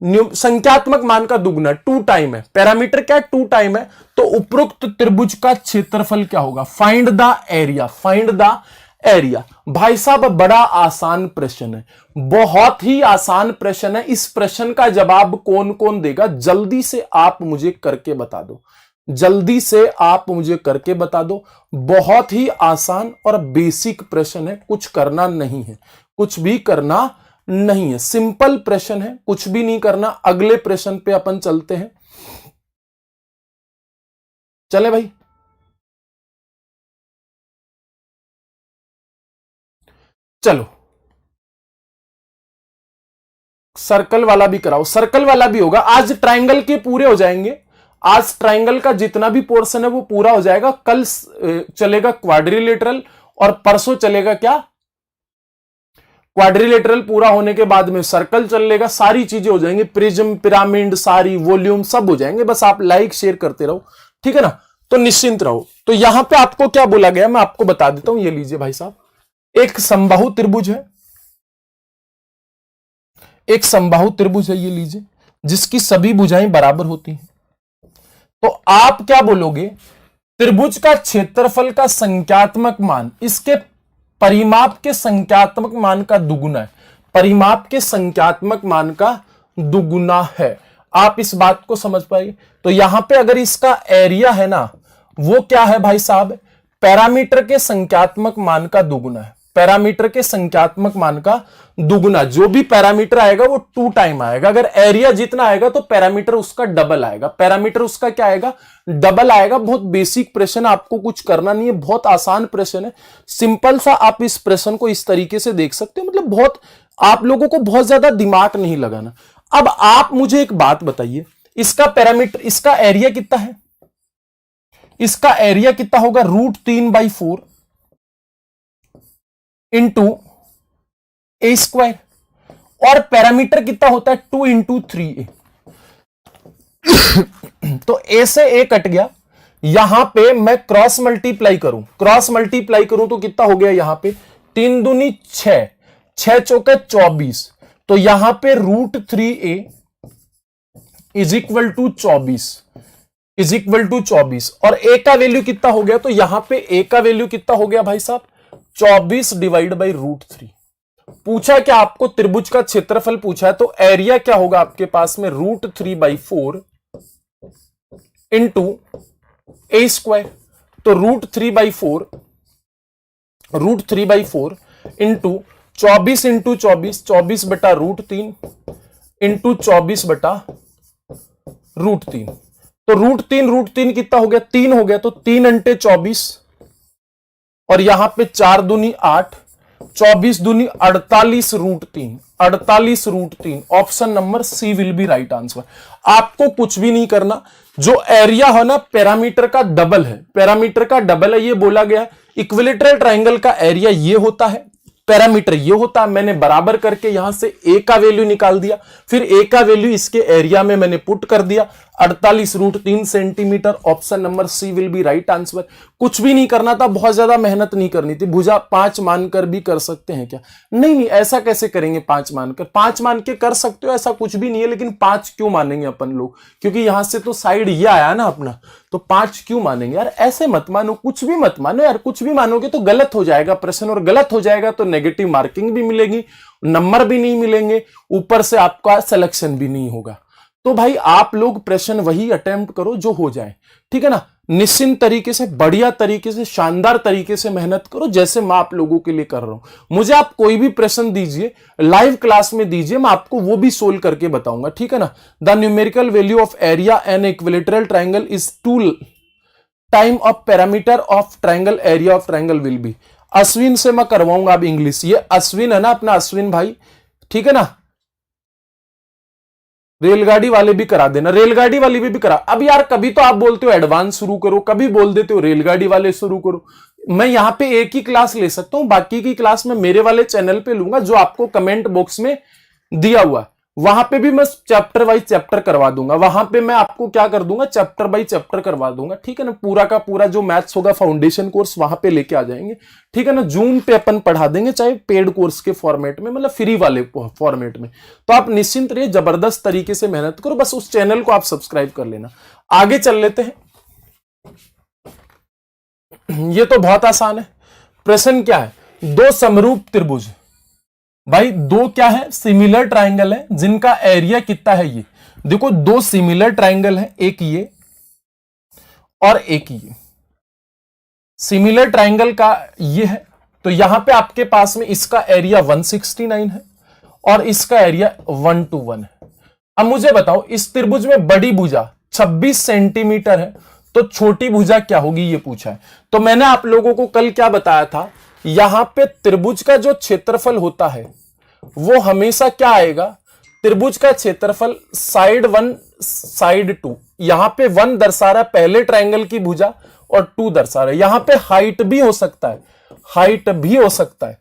संख्यात्मक मान का दुगना 2 टाइम है, पैरामीटर क्या है 2 टाइम है, तो उपरोक्त त्रिभुज का क्षेत्रफल क्या होगा, find the area, find the area. भाई साहब बड़ा आसान प्रश्न है, बहुत ही आसान प्रश्न है। इस प्रश्न का जवाब कौन कौन देगा, जल्दी से आप मुझे करके बता दो, जल्दी से आप मुझे करके बता दो। बहुत ही आसान और बेसिक प्रश्न है, कुछ करना नहीं है, कुछ भी करना नहीं है, सिंपल प्रश्न है, कुछ भी नहीं करना। अगले प्रश्न पे अपन चलते हैं, चले भाई। चलो सर्कल वाला भी कराओ, सर्कल वाला भी होगा आज, ट्राइंगल के पूरे हो जाएंगे। आज ट्राइंगल का जितना भी पोर्शन है वो पूरा हो जाएगा। कल चलेगा क्वाड्रिलेटरल और परसों चलेगा क्या, क्वाड्रिलेटरल पूरा होने के बाद में सर्कल चलेगा, सारी चीजें हो जाएंगी, प्रिज्म, पिरामिड, सारी वॉल्यूम सब हो जाएंगे। बस आप लाइक शेयर करते रहो, ठीक है ना, तो निश्चिंत रहो। तो यहां पे आपको क्या बोला गया मैं आपको बता देता हूं, ये लीजिए भाई साहब, एक समबाहु त्रिभुज है, एक समबाहु त्रिभुज है, ये लीजिए, जिसकी सभी भुजाएं बराबर होती हैं। तो आप क्या बोलोगे, त्रिभुज का क्षेत्रफल का संख्यात्मक मान इसके परिमाप के संख्यात्मक मान का दुगुना है, परिमाप के संख्यात्मक मान का दुगुना है। आप इस बात को समझ पाएंगे। तो यहां पे अगर इसका एरिया है ना, वो क्या है भाई साहब, पैरामीटर के संख्यात्मक मान का दुगुना है, पैरामीटर के संख्यात्मक मान का दुगुना। जो भी पैरामीटर आएगा वो 2 टाइम आएगा। अगर एरिया जितना आएगा तो पैरामीटर उसका डबल आएगा, पैरामीटर उसका क्या आएगा, डबल आएगा। बहुत बेसिक प्रश्न, आपको कुछ करना नहीं है, बहुत आसान प्रश्न है, सिंपल सा। आप इस प्रश्न को इस तरीके से देख सकते हो, मतलब बहुत, आप लोगों को बहुत ज्यादा दिमाग नहीं लगाना। अब आप मुझे एक बात बताइए, इसका पैरामीटर, इसका एरिया कितना है, इसका एरिया कितना होगा, √3/4 इंटू ए स्क्वायर, और पैरामीटर कितना होता है 2 × 3a। तो a से a कट गया, यहां पे मैं क्रॉस मल्टीप्लाई करूं, क्रॉस मल्टीप्लाई करूं तो कितना हो गया, यहां पे 3 दूनी 6, 6 चौके 24, तो यहां पे √3a is equal to 24, is equal to 24। और a का वैल्यू कितना हो गया, तो यहां पे a का वैल्यू कितना हो गया भाई साहब, 24 डिवाइड बाई √3। पूछा क्या आपको, त्रिभुज का क्षेत्रफल पूछा है, तो एरिया क्या होगा आपके पास में, √3/4 इंटू ए स्क्वायर। तो √3/4 इंटू 24 इंटू 24, 24 बटा √3 इंटू 24 बटा √3। तो √3 कितना हो गया, 3 हो गया, तो 3 × 24 और यहां पे 4 दूनी 8, 24 दूनी 48√3, 48√3। Option number C will be right answer. आपको कुछ भी नहीं करना, जो एरिया है ना पैरामीटर का डबल है, पैरामीटर का डबल है, ये बोला गया है। इक्विलेटरल ट्राइंगल का एरिया ये होता है, पैरामीटर ये होता है। मैंने बराबर करके यहां से ए का वैल्यू निकाल दिया, फिर ए का वैल्यू इसके एरिया में मैंने पुट कर दिया, 48√3 centimetre. Option number C will be right answer. कुछ भी नहीं करना था, बहुत ज्यादा मेहनत नहीं करनी थी। भुजा 5 मानकर भी कर सकते हैं क्या? नहीं नहीं, ऐसा कैसे करेंगे 5 मानकर? 5 मान के कर सकते हो, ऐसा कुछ भी नहीं है, लेकिन 5 क्यों मानेंगे अपन लोग? क्योंकि यहां से तो साइड ये आया ना अपना, तो 5 क्यों मानेंगे यार? ऐसे मत मानो, कुछ भी मत मानो यार। कुछ भी मानोगे तो गलत हो जाएगा प्रश्न, और गलत हो जाएगा तो नेगेटिव मार्किंग भी मिलेगी, नंबर भी नहीं मिलेंगे, ऊपर से आपका सिलेक्शन भी नहीं होगा। तो भाई आप लोग प्रश्न वही अटेम्प्ट करो जो हो जाए, ठीक है ना? निश्चिंत तरीके से, बढ़िया तरीके से, शानदार तरीके से मेहनत करो, जैसे मैं आप लोगों के लिए कर रहा हूं। मुझे आप कोई भी प्रश्न दीजिए, लाइव क्लास में दीजिए, मैं आपको वो भी सोल्व करके बताऊंगा, ठीक है ना? The numerical value of area an equilateral triangle is 2 time of parameter of triangle area of triangle will be. Ashwin से मैं करवाऊंगा अब इंग्लिश। ये अश्विन है ना अपना, अश्विन भाई, ठीक है ना? रेलगाड़ी वाले भी करा देना, रेलगाड़ी वाली भी करा। अब यार कभी तो आप बोलते हो एडवांस शुरू करो, कभी बोल देते हो रेलगाड़ी वाले शुरू करो। मैं यहां पे एक ही क्लास ले सकता हूं, बाकी की क्लास मैं मेरे वाले चैनल पे लूंगा, जो आपको कमेंट बॉक्स में दिया हुआ है। वहां पे भी मैं चैप्टर वाइज चैप्टर करवा दूंगा, वहां पे मैं आपको क्या कर दूंगा, चैप्टर बाई चैप्टर करवा दूंगा, ठीक है ना? पूरा का पूरा जो मैथ्स होगा फाउंडेशन कोर्स वहां पे लेके आ जाएंगे, ठीक है ना? जूम पे अपन पढ़ा देंगे, चाहे पेड कोर्स के फॉर्मेट में, मतलब फ्री वाले फॉर्मेट में। तो आप निश्चिंत रहिए, जबरदस्त तरीके से मेहनत करो, बस उस चैनल को आप सब्सक्राइब कर लेना। आगे चल लेते हैं। ये तो बहुत आसान है। प्रश्न क्या है? दो समरूप त्रिभुज, भाई दो क्या है? सिमिलर ट्राइंगल है, जिनका एरिया कितना है? ये देखो, दो सिमिलर ट्राइंगल है, एक ये और एक ये। सिमिलर ट्राइंगल का ये है, तो यहां पे आपके पास में इसका एरिया 169 है और इसका एरिया 121 है। अब मुझे बताओ, इस त्रिभुज में बड़ी भुजा 26 सेंटीमीटर है, तो छोटी भुजा क्या होगी, ये पूछा है। तो मैंने आप लोगों को कल क्या बताया था, यहां पे त्रिभुज का जो क्षेत्रफल होता है वो हमेशा क्या आएगा? त्रिभुज का क्षेत्रफल साइड 1 साइड 2, यहां पे 1 दर्शा रहा है पहले ट्राइंगल की भुजा और 2 दर्शा रहा है। यहां पे हाइट भी हो सकता है, हाइट भी हो सकता है।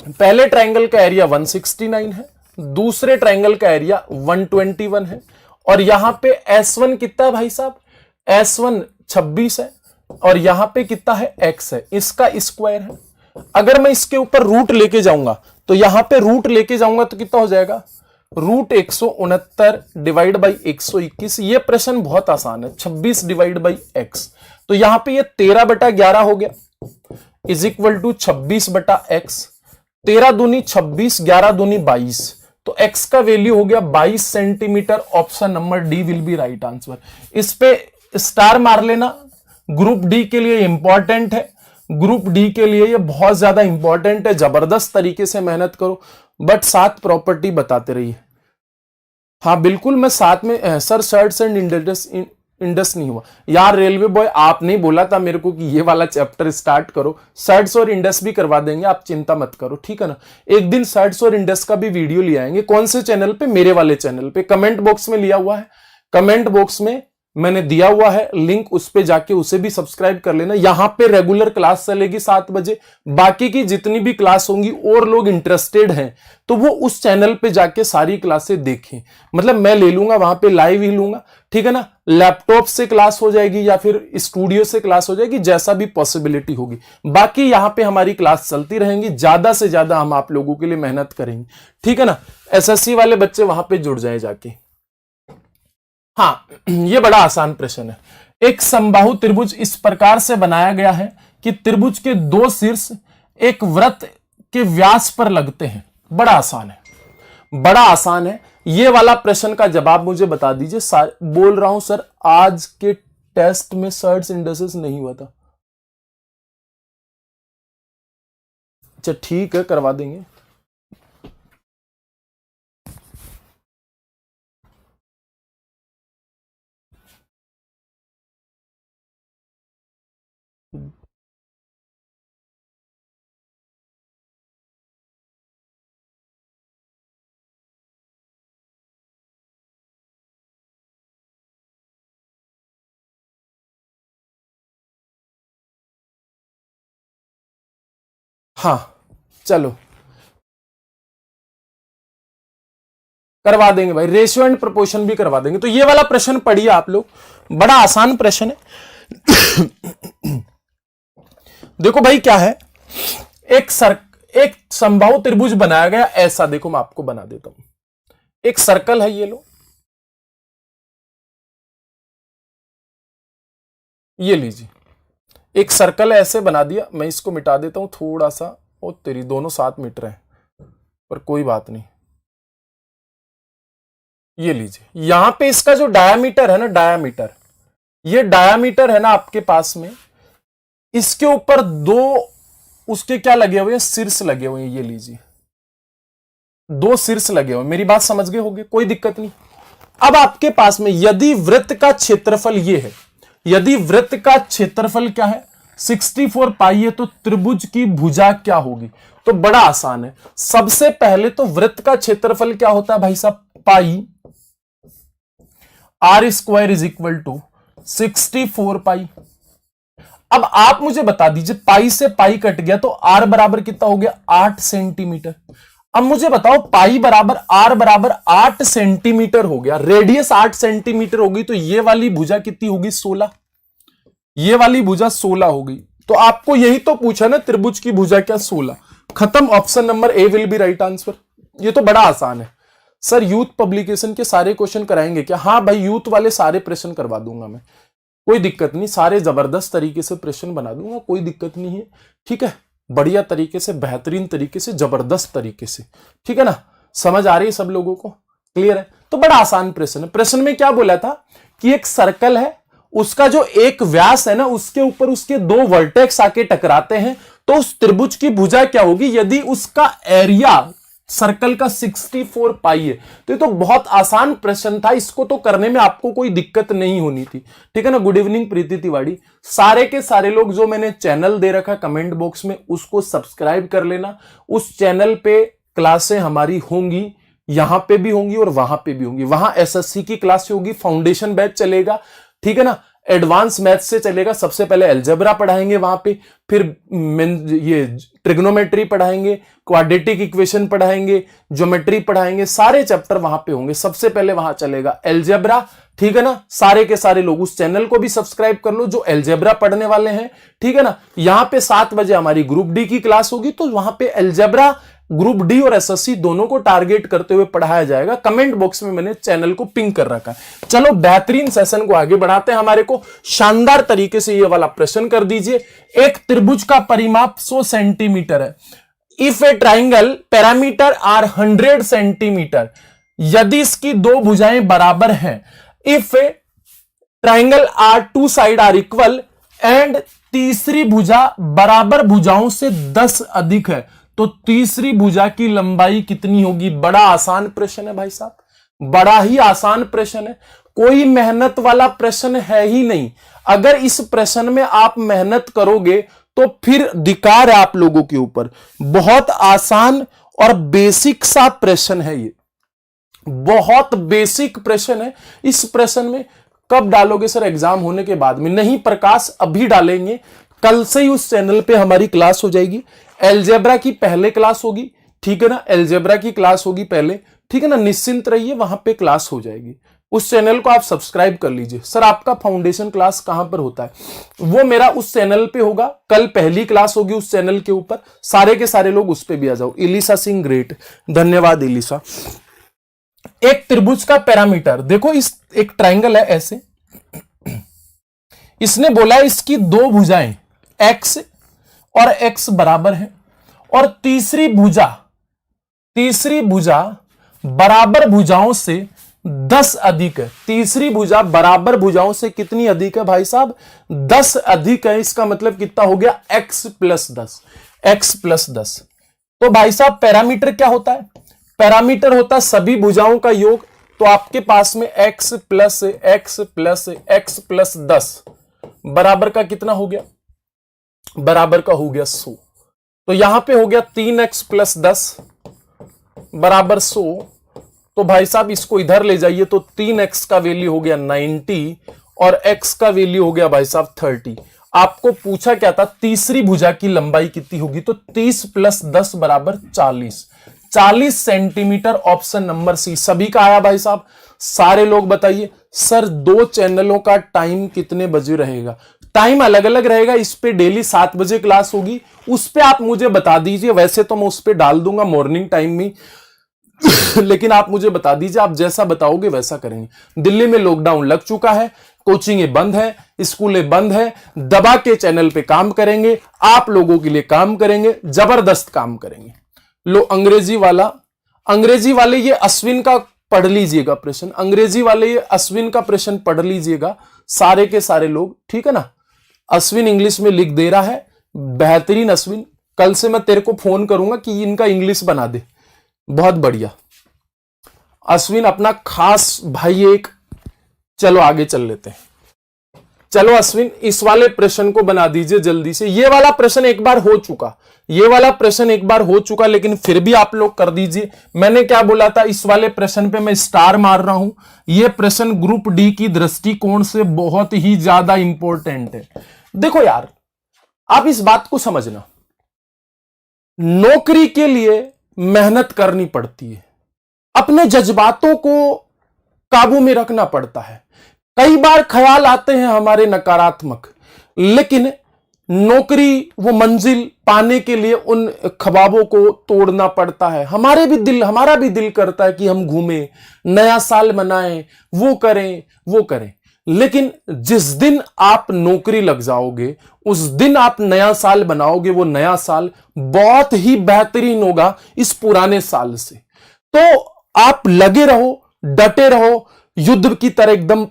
पहले ट्राइंगल का एरिया 169 है, दूसरे ट्राइंगल का एरिया 121 है, और यहां पे S1 कितना है भाई साहब? S1 26 है, और यहां पे कितना है? X है, इसका स्क्वायर है। अगर मैं इसके ऊपर रूट लेके जाऊंगा, तो यहां पे रूट लेके जाऊंगा तो कितना हो जाएगा? Root 169 divide by 121। ये प्रश्न बहुत आसान है, 26 डिवाइड बाई x। तो यहां पे ये 13/11 हो गया, इज इक्वल टू 26/x। 13 दूनी 26, 11 दूनी 22, तो x का वैल्यू हो गया 22 centimetre. Option number D will be right answer. इस पे स्टार मार लेना, ग्रुप डी के लिए इंपॉर्टेंट है, ग्रुप डी के लिए ये बहुत ज्यादा इंपॉर्टेंट है। जबरदस्त तरीके से मेहनत करो, बट साथ प्रॉपर्टी बताते रहिए। हाँ बिल्कुल, मैं साथ में सर शर्ट्स एंड इंडस नहीं हुआ यार। रेलवे बॉय, आप नहीं बोला था मेरे को कि ये वाला चैप्टर स्टार्ट करो, शर्ट्स और इंडस भी करवा देंगे, आप चिंता मत करो, ठीक है ना? एक दिन शर्ट्स और इंडस का भी वीडियो ले आएंगे। कौन से चैनल पे? मेरे वाले चैनल पे। कमेंट बॉक्स में लिया हुआ है, कमेंट बॉक्स में मैंने दिया हुआ है लिंक, उस पे जाके उसे भी सब्सक्राइब कर लेना। यहां पे रेगुलर क्लास चलेगी 7 बजे, बाकी की जितनी भी क्लास होंगी और लोग इंटरेस्टेड हैं तो वो उस चैनल पे जाके सारी क्लासें देखें। मतलब मैं ले लूंगा वहां पे, लाइव ही लूंगा, ठीक है ना? लैपटॉप से क्लास हो जाएगी या फिर स्टूडियो से क्लास हो जाएगी, जैसा भी पॉसिबिलिटी होगी। बाकी यहां पे हमारी क्लास चलती रहेंगी, ज्यादा से ज्यादा हम आप लोगों के लिए मेहनत करेंगे, ठीक है ना? एसएससी वाले बच्चे वहां पे जुड़ जाए जाके। हाँ, ये बड़ा आसान प्रश्न है। एक समबाहु त्रिभुज इस प्रकार से बनाया गया है कि त्रिभुज के 2 शीर्ष एक वृत्त के व्यास पर लगते हैं। बड़ा आसान है, बड़ा आसान है। ये वाला प्रश्न का जवाब मुझे बता दीजिए। बोल रहा हूं सर, आज के टेस्ट में सर्ट्स इंडसेस नहीं हुआ था। अच्छा ठीक है, करवा देंगे। हाँ चलो करवा देंगे भाई, रेशियो एंड प्रोपोर्शन भी करवा देंगे। तो ये वाला प्रश्न पढ़िए आप लोग, बड़ा आसान प्रश्न है। देखो भाई क्या है, एक समबाहु त्रिभुज बनाया गया ऐसा, देखो मैं आपको बना देता हूं। एक सर्कल है, ये लो, ये लीजिए, एक सर्कल है ऐसे बना दिया। मैं इसको मिटा देता हूं थोड़ा सा, ओ तेरी दोनों 7 मीटर है, पर कोई बात नहीं। ये लीजिए, यहां पे इसका जो डायामीटर है ना, डायामीटर, ये डायामीटर है ना आपके पास में, इसके ऊपर दो उसके क्या लगे हुए हैं, शीर्ष लगे हुए हैं। ये लीजिए, दो शीर्ष लगे हुए। मेरी बात समझ गए होंगे, कोई दिक्कत नहीं। अब आपके पास में यदि वृत्त का क्षेत्रफल ये है, यदि वृत्त का क्षेत्रफल क्या है 64 पाई है, तो त्रिभुज की भुजा क्या होगी? तो बड़ा आसान है। सबसे पहले तो वृत्त का क्षेत्रफल क्या होता है भाई साहब, pi R square is equal to 64 pi. अब आप मुझे बता दीजिए, पाई से पाई कट गया तो आर बराबर कितना हो गया, 8 सेंटीमीटर। अब मुझे बताओ, पाई बराबर आर बराबर 8 सेंटीमीटर हो गया, रेडियस 8 सेंटीमीटर होगी, तो ये वाली भुजा कितनी होगी, 16। ये वाली भुजा 16 होगी। तो आपको यही तो पूछा ना, त्रिभुज की भुजा क्या, 16। खत्म, option number A will be right answer. ये तो बड़ा आसान है। सर यूथ पब्लिकेशन के सारे क्वेश्चन कराएंगे क्या? हाँ भाई, यूथ वाले सारे प्रश्न करवा दूंगा मैं, कोई दिक्कत नहीं। सारे जबरदस्त तरीके से प्रश्न बना दूंगा, कोई दिक्कत नहीं है। ठीक है, बढ़िया तरीके से, बेहतरीन तरीके से, जबरदस्त तरीके से। ठीक है ना, समझ आ रही है सब लोगों को, क्लियर है? तो बड़ा आसान प्रश्न है। प्रश्न में क्या बोला था कि एक सर्कल है, उसका जो एक व्यास है ना, उसके ऊपर उसके दो वर्टेक्स आके टकराते हैं, तो उस त्रिभुज की भुजा क्या होगी यदि उसका एरिया सर्कल का 64 पाई है। तो ये तो बहुत आसान प्रश्न था, इसको तो करने में आपको कोई दिक्कत नहीं होनी थी। ठीक है ना। गुड इवनिंग प्रीति तिवारी। सारे के सारे लोग जो मैंने चैनल दे रखा कमेंट बॉक्स में, उसको सब्सक्राइब कर लेना। उस चैनल पे क्लासें हमारी होंगी, यहां पे भी होंगी और वहां पे भी होंगी। वहां एसएससी की क्लास होगी, फाउंडेशन बैच चलेगा, ठीक है ना, एडवांस मैथ से चलेगा। सबसे पहले अलजेब्रा पढ़ाएंगे वहां पे, फिर ये ट्रिग्नोमेट्री पढ़ाएंगे, क्वाड्रेटिक इक्वेशन पढ़ाएंगे, ज्योमेट्री पढ़ाएंगे, सारे चैप्टर वहां पे होंगे। सबसे पहले वहां चलेगा अलजेब्रा, ठीक है ना। सारे के सारे लोग उस चैनल को भी सब्सक्राइब कर लो जो अलजेब्रा पढ़ने वाले हैं, ठीक है ना। यहां पे 7 बजे हमारी ग्रुप डी की क्लास होगी, तो वहां पे अलजेब्रा, ग्रुप डी और एसएससी दोनों को टारगेट करते हुए पढ़ाया जाएगा। कमेंट बॉक्स में मैंने चैनल को पिंक कर रखा है। चलो बेहतरीन सेशन को आगे बढ़ाते हैं। हमारे को शानदार तरीके से ये वाला प्रश्न कर दीजिए। एक त्रिभुज का परिमाप 100 सेंटीमीटर है। If a triangle parameter are 100 centimetre, यदि इसकी दो भुजाएं बराबर हैं, if a triangle are two side are equal and तीसरी भुजा बराबर भुजाओं से 10 अधिक है, तो तीसरी भुजा की लंबाई कितनी होगी? बड़ा आसान प्रश्न है भाई साहब, बड़ा ही आसान प्रश्न है, कोई मेहनत वाला प्रश्न है ही नहीं। अगर इस प्रश्न में आप मेहनत करोगे तो फिर धिक्कार है आप लोगों के ऊपर। बहुत आसान और बेसिक सा प्रश्न है ये, बहुत बेसिक प्रश्न है। इस प्रश्न में कब डालोगे सर? एग्जाम होने के बाद में नहीं प्रकाश, अभी डालेंगे। कल से ही उस चैनल पे हमारी क्लास हो जाएगी। अलजेब्रा की पहले क्लास होगी, ठीक है ना, अलजेब्रा की क्लास होगी पहले, ठीक है ना। निश्चिंत रहिए, वहां पे क्लास हो जाएगी। उस चैनल को आप सब्सक्राइब कर लीजिए। सर आपका फाउंडेशन क्लास कहां पर होता है? वो मेरा उस चैनल पे होगा, कल पहली क्लास होगी उस चैनल के ऊपर। सारे के सारे लोग उस पे भी आ जाओ। इलिसा सिंह ग्रेट, धन्यवाद इलिसा। एक त्रिभुज का पैरामीटर देखो, इस एक ट्राइंगल है ऐसे, इसने बोला इसकी दो भुजाएं x और x बराबर है, और तीसरी भुजा बराबर भुजाओं से 10 अधिक है। तीसरी भुजा बराबर भुजाओं से कितनी अधिक है भाई साहब? 10 अधिक है। इसका मतलब कितना हो गया? x plus 10, x plus 10। तो भाई साहब पैरामीटर क्या होता है? पैरामीटर होता है सभी भुजाओं का योग। तो आपके पास में x प्लस x प्लस 10 बराबर का कितना हो गया? बराबर का हो गया 100। तो यहां पे हो गया 3x प्लस 10 बराबर 100। तो भाई साहब इसको इधर ले जाइए, तो 3x का वैल्यू हो गया 90 और x का वैल्यू हो गया भाई साहब 30। आपको पूछा क्या था, तीसरी भुजा की लंबाई कितनी होगी, तो 30 + 10 = 40 सेंटीमीटर। ऑप्शन नंबर सी सभी का आया भाई साहब। सारे लोग बताइए सर 2 चैनलों का टाइम कितने बजे रहेगा। टाइम अलग अलग रहेगा, इस पे डेली 7 बजे क्लास होगी, उस पे आप मुझे बता दीजिए। वैसे तो मैं उस पे डाल दूंगा मॉर्निंग टाइम में लेकिन आप मुझे बता दीजिए, आप जैसा बताओगे वैसा करेंगे। दिल्ली में लॉकडाउन लग चुका है, कोचिंगें बंद है, स्कूलें बंद है, दबा के चैनल पे काम करेंगे, आप लोगों के लिए काम करेंगे, जबरदस्त काम करेंगे। लो अंग्रेजी वाले ये अश्विन का पढ़ लीजिएगा प्रश्न, अंग्रेजी वाले ये अश्विन का प्रश्न पढ़ लीजिएगा सारे के सारे लोग, ठीक है ना। अश्विन इंग्लिश में लिख दे रहा है, बेहतरीन अश्विन। कल से मैं तेरे को फोन करूंगा कि इनका इंग्लिश बना दे, बहुत बढ़िया अश्विन, अपना खास भाई एक। चलो आगे चल लेते हैं। चलो अश्विन इस वाले प्रश्न को बना दीजिए जल्दी से। ये वाला प्रश्न एक बार हो चुका, ये वाला प्रश्न एक बार हो चुका, लेकिन फिर भी आप लोग कर दीजिए। मैंने क्या बोला था, इस वाले प्रश्न पे मैं स्टार मार रहा हूं। यह प्रश्न ग्रुप डी की दृष्टिकोण से बहुत ही ज्यादा इंपॉर्टेंट है। देखो यार, आप इस बात को समझना, नौकरी के लिए मेहनत करनी पड़ती है, अपने जज्बातों को काबू में रखना पड़ता है। कई बार ख्याल आते हैं हमारे नकारात्मक, लेकिन नौकरी वो मंजिल पाने के लिए उन ख्वाबों को तोड़ना पड़ता है। हमारा भी दिल करता है कि हम घूमें, नया साल मनाएं, वो करें, लेकिन जिस दिन आप नौकरी लग जाओगे, उस दिन आप नया साल बनाओगे। वो नया साल बहुत ही बेहतरीन होगा इस पुराने साल से। तो आप लगे रहो, डटे रहो, युद्ध की तरह एकदम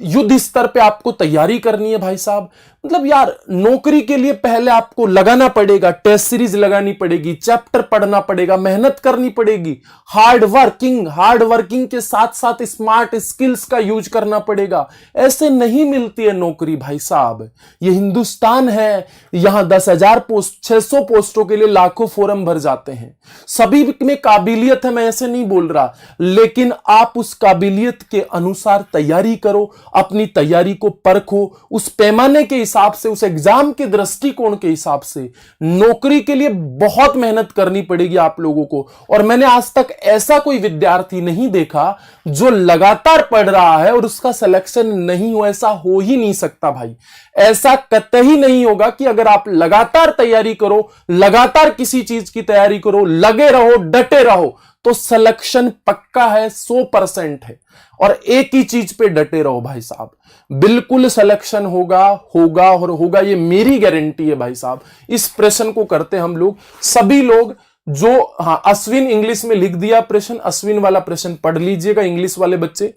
युद्ध स्तर पे आपको तैयारी करनी है भाई साहब। मतलब यार, नौकरी के लिए पहले आपको लगाना पड़ेगा, टेस्ट सीरीज लगानी पड़ेगी, चैप्टर पढ़ना पड़ेगा, मेहनत करनी पड़ेगी, हार्ड वर्किंग के साथ साथ स्मार्ट स्किल्स का यूज करना पड़ेगा। ऐसे नहीं मिलती है नौकरी भाई साहब। ये हिंदुस्तान है, यहां 10,000 पोस्ट, 600 पोस्टों के लिए लाखों फॉर्म भर जाते हैं। सभी में काबिलियत है, मैं ऐसे नहीं बोल रहा, लेकिन आप उस काबिलियत के अनुसार तैयारी करो, अपनी तैयारी को परखो, उस पैमाने के हिसाब से, उस एग्जाम के दृष्टिकोण के हिसाब से। नौकरी के लिए बहुत मेहनत करनी पड़ेगी आप लोगों को। और मैंने आज तक ऐसा कोई विद्यार्थी नहीं देखा जो लगातार पढ़ रहा है और उसका सिलेक्शन नहीं हो। ऐसा हो ही नहीं सकता भाई, ऐसा कतई नहीं होगा कि अगर आप लगातार तैयारी करो, लगातार किसी चीज की तैयारी करो, लगे रहो, डटे रहो, तो सिलेक्शन पक्का है, 100% है। और एक ही चीज पे डटे रहो भाई साहब, बिल्कुल सिलेक्शन होगा, ये मेरी गारंटी है भाई साहब। इस प्रश्न को करते हम लोग, सभी लोग जो, हाँ अश्विन इंग्लिश में लिख दिया प्रश्न, अश्विन वाला प्रश्न पढ़ लीजिएगा इंग्लिश वाले बच्चे।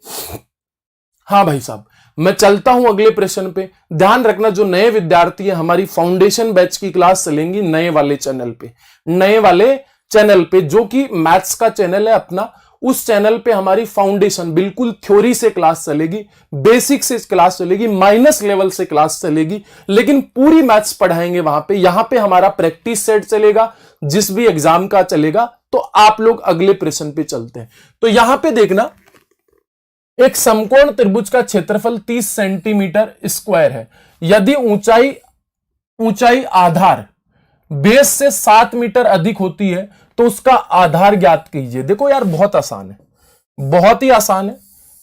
हाँ भाई साहब, मैं चलता हूं अगले प्रश्न पे। ध्यान रखना, जो नए विद्यार्थी हैं, हमारी फाउंडेशन बैच की क्लास चलेंगी नए वाले चैनल पे, जो कि मैथ्स का चैनल है अपना। उस चैनल पे हमारी फाउंडेशन बिल्कुल थ्योरी से क्लास चलेगी, बेसिक से क्लास चलेगी, माइनस लेवल से क्लास चलेगी, लेकिन पूरी मैथ्स पढ़ाएंगे वहां पे। यहां पे हमारा प्रैक्टिस सेट चलेगा, जिस भी एग्जाम का चलेगा। तो आप लोग अगले प्रश्न पे चलते हैं। तो यहां पे देखना, एक समकोण त्रिभुज का क्षेत्रफल 30 सेंटीमीटर स्क्वायर है। यदि ऊंचाई आधार बेस से 7 मीटर अधिक होती है तो उसका आधार ज्ञात कीजिए। देखो यार, बहुत आसान है, बहुत ही आसान है।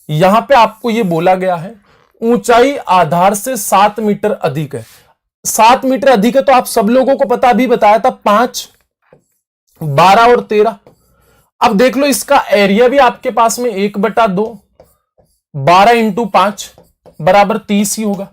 यहां पे आपको यह बोला गया है ऊंचाई आधार से 7 मीटर अधिक है। 7 मीटर अधिक है तो आप सब लोगों को पता, अभी बताया था 5, 12 और 13। अब देख लो, इसका एरिया भी आपके पास में 1/2, 12 × 5 = 30 ही होगा।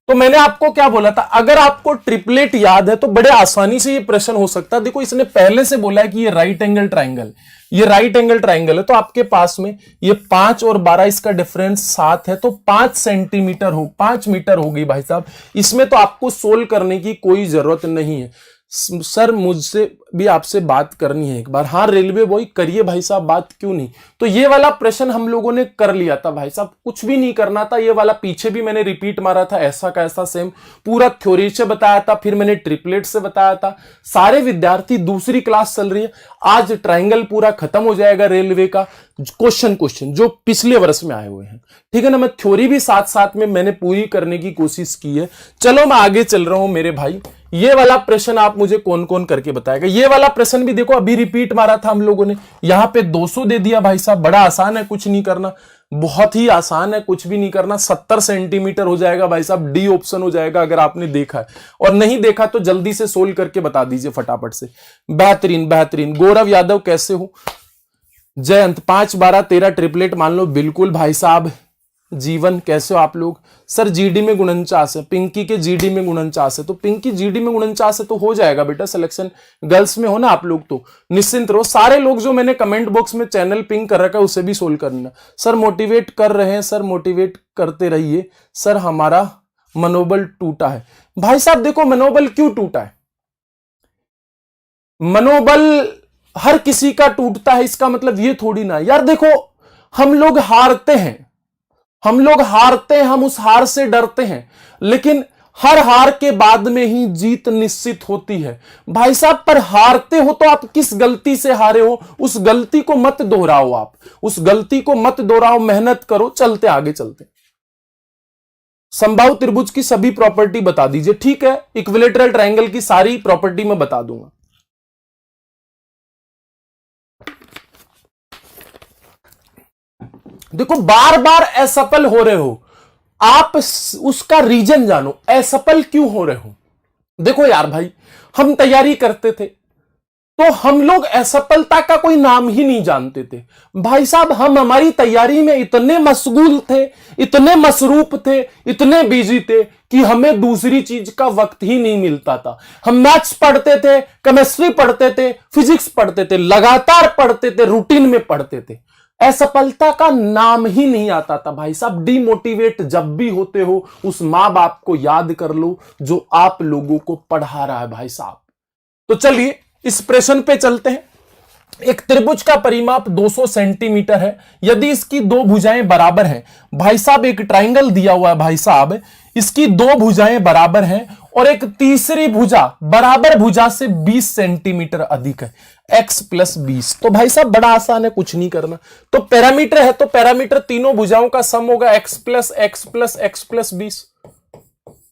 तो मैंने आपको क्या बोला था, अगर आपको ट्रिपलेट याद है तो बड़े आसानी से ये प्रश्न हो सकता है। देखो, इसने पहले से बोला है कि ये राइट एंगल ट्राइंगल है, तो आपके पास में ये 5 और 12, इसका डिफरेंस 7 है, तो 5 मीटर होगी भाई साहब। इसमें तो आपको सोल्व करने की कोई जरूरत नहीं है। सर मुझसे भी आपसे बात करनी है एक बार। हाँ रेलवे बॉय करिए भाई साहब बात, क्यों नहीं। तो ये वाला प्रश्न हम लोगों ने कर लिया था भाई साहब, कुछ भी नहीं करना था। ये वाला पीछे भी मैंने रिपीट मारा था, ऐसा का ऐसा सेम पूरा थ्योरी से बताया था, फिर मैंने ट्रिपलेट से बताया था। सारे विद्यार्थी, दूसरी क्लास चल रही है, आज ट्राइंगल पूरा खत्म हो जाएगा रेलवे का, क्वेश्चन जो पिछले वर्ष में आए हुए हैं, ठीक है ना। मैं थ्योरी भी साथ साथ में मैंने पूरी करने की कोशिश की है। चलो मैं आगे चल रहा हूं मेरे भाई। ये वाला प्रश्न आप मुझे कौन कौन करके बताएगा। ये वाला प्रश्न भी देखो अभी रिपीट मारा था हम लोगों ने, यहां पे 200 दे दिया भाई साहब। बड़ा आसान है, कुछ नहीं करना, बहुत ही आसान है, कुछ भी नहीं करना। 70 सेंटीमीटर हो जाएगा भाई साहब, डी ऑप्शन हो जाएगा अगर आपने देखा है, और नहीं देखा तो जल्दी से सोल्व करके बता दीजिए फटाफट से। बेहतरीन बेहतरीरीन। गौरव यादव कैसे हो? जयंत 5 12 13 ट्रिपलेट मान लो, बिल्कुल भाई साहब। जीवन कैसे हो आप लोग? सर जीडी में 49 है, पिंकी के जीडी में 49 है, तो पिंकी जीडी में 49 है तो हो जाएगा बेटा सिलेक्शन। गर्ल्स में हो ना आप लोग तो निश्चिंत रहो। सारे लोग जो मैंने कमेंट बॉक्स में चैनल पिंग कर रखा है उसे भी सोल्व करना। सर मोटिवेट कर रहे हैं, सर मोटिवेट करते रहिए सर, हमारा मनोबल टूटा है। भाई साहब देखो मनोबल क्यों टूटा है? मनोबल हर किसी का टूटता है, इसका मतलब ये थोड़ी ना यार। देखो हम लोग हारते हैं, हम उस हार से डरते हैं, लेकिन हर हार के बाद में ही जीत निश्चित होती है भाई साहब। पर हारते हो तो आप किस गलती से हारे हो, उस गलती को मत दोहराओ, आप उस गलती को मत दोहराओ, मेहनत करो, चलते आगे चलते। समबाहु त्रिभुज की सभी प्रॉपर्टी बता दीजिए, ठीक है। इक्विलेटरल ट्रायंगल की सारी प्रॉपर्टी मैं बता दूंगा। देखो बार बार असफल हो रहे हो आप, उसका रीजन जानो, असफल क्यों हो रहे हो। देखो यार भाई, हम तैयारी करते थे तो हम लोग असफलता का कोई नाम ही नहीं जानते थे भाई साहब। हम हमारी तैयारी में इतने मशगूल थे, इतने मसरूफ थे, इतने बिजी थे कि हमें दूसरी चीज का वक्त ही नहीं मिलता था। हम मैथ्स पढ़ते थे, केमिस्ट्री पढ़ते थे, फिजिक्स पढ़ते थे, लगातार पढ़ते थे, रूटीन में पढ़ते थे, असफलता का नाम ही नहीं आता था भाई साहब। डिमोटिवेट जब भी होते हो उस मां बाप को याद कर लो जो आप लोगों को पढ़ा रहा है भाई साहब। तो चलिए इस प्रश्न पे चलते हैं। एक त्रिभुज का परिमाप 200 सेंटीमीटर है, यदि इसकी दो भुजाएं बराबर हैं भाई साहब। एक ट्राइंगल दिया हुआ है भाई साहब, इसकी दो भुजाएं बराबर हैं और एक तीसरी भुजा बराबर भुजा से 20 सेंटीमीटर अधिक है, x + 20। तो भाई साहब बड़ा आसान है, कुछ नहीं करना। तो पैरामीटर है तो पैरामीटर तीनों भुजाओं का सम होगा x + x + x + 20।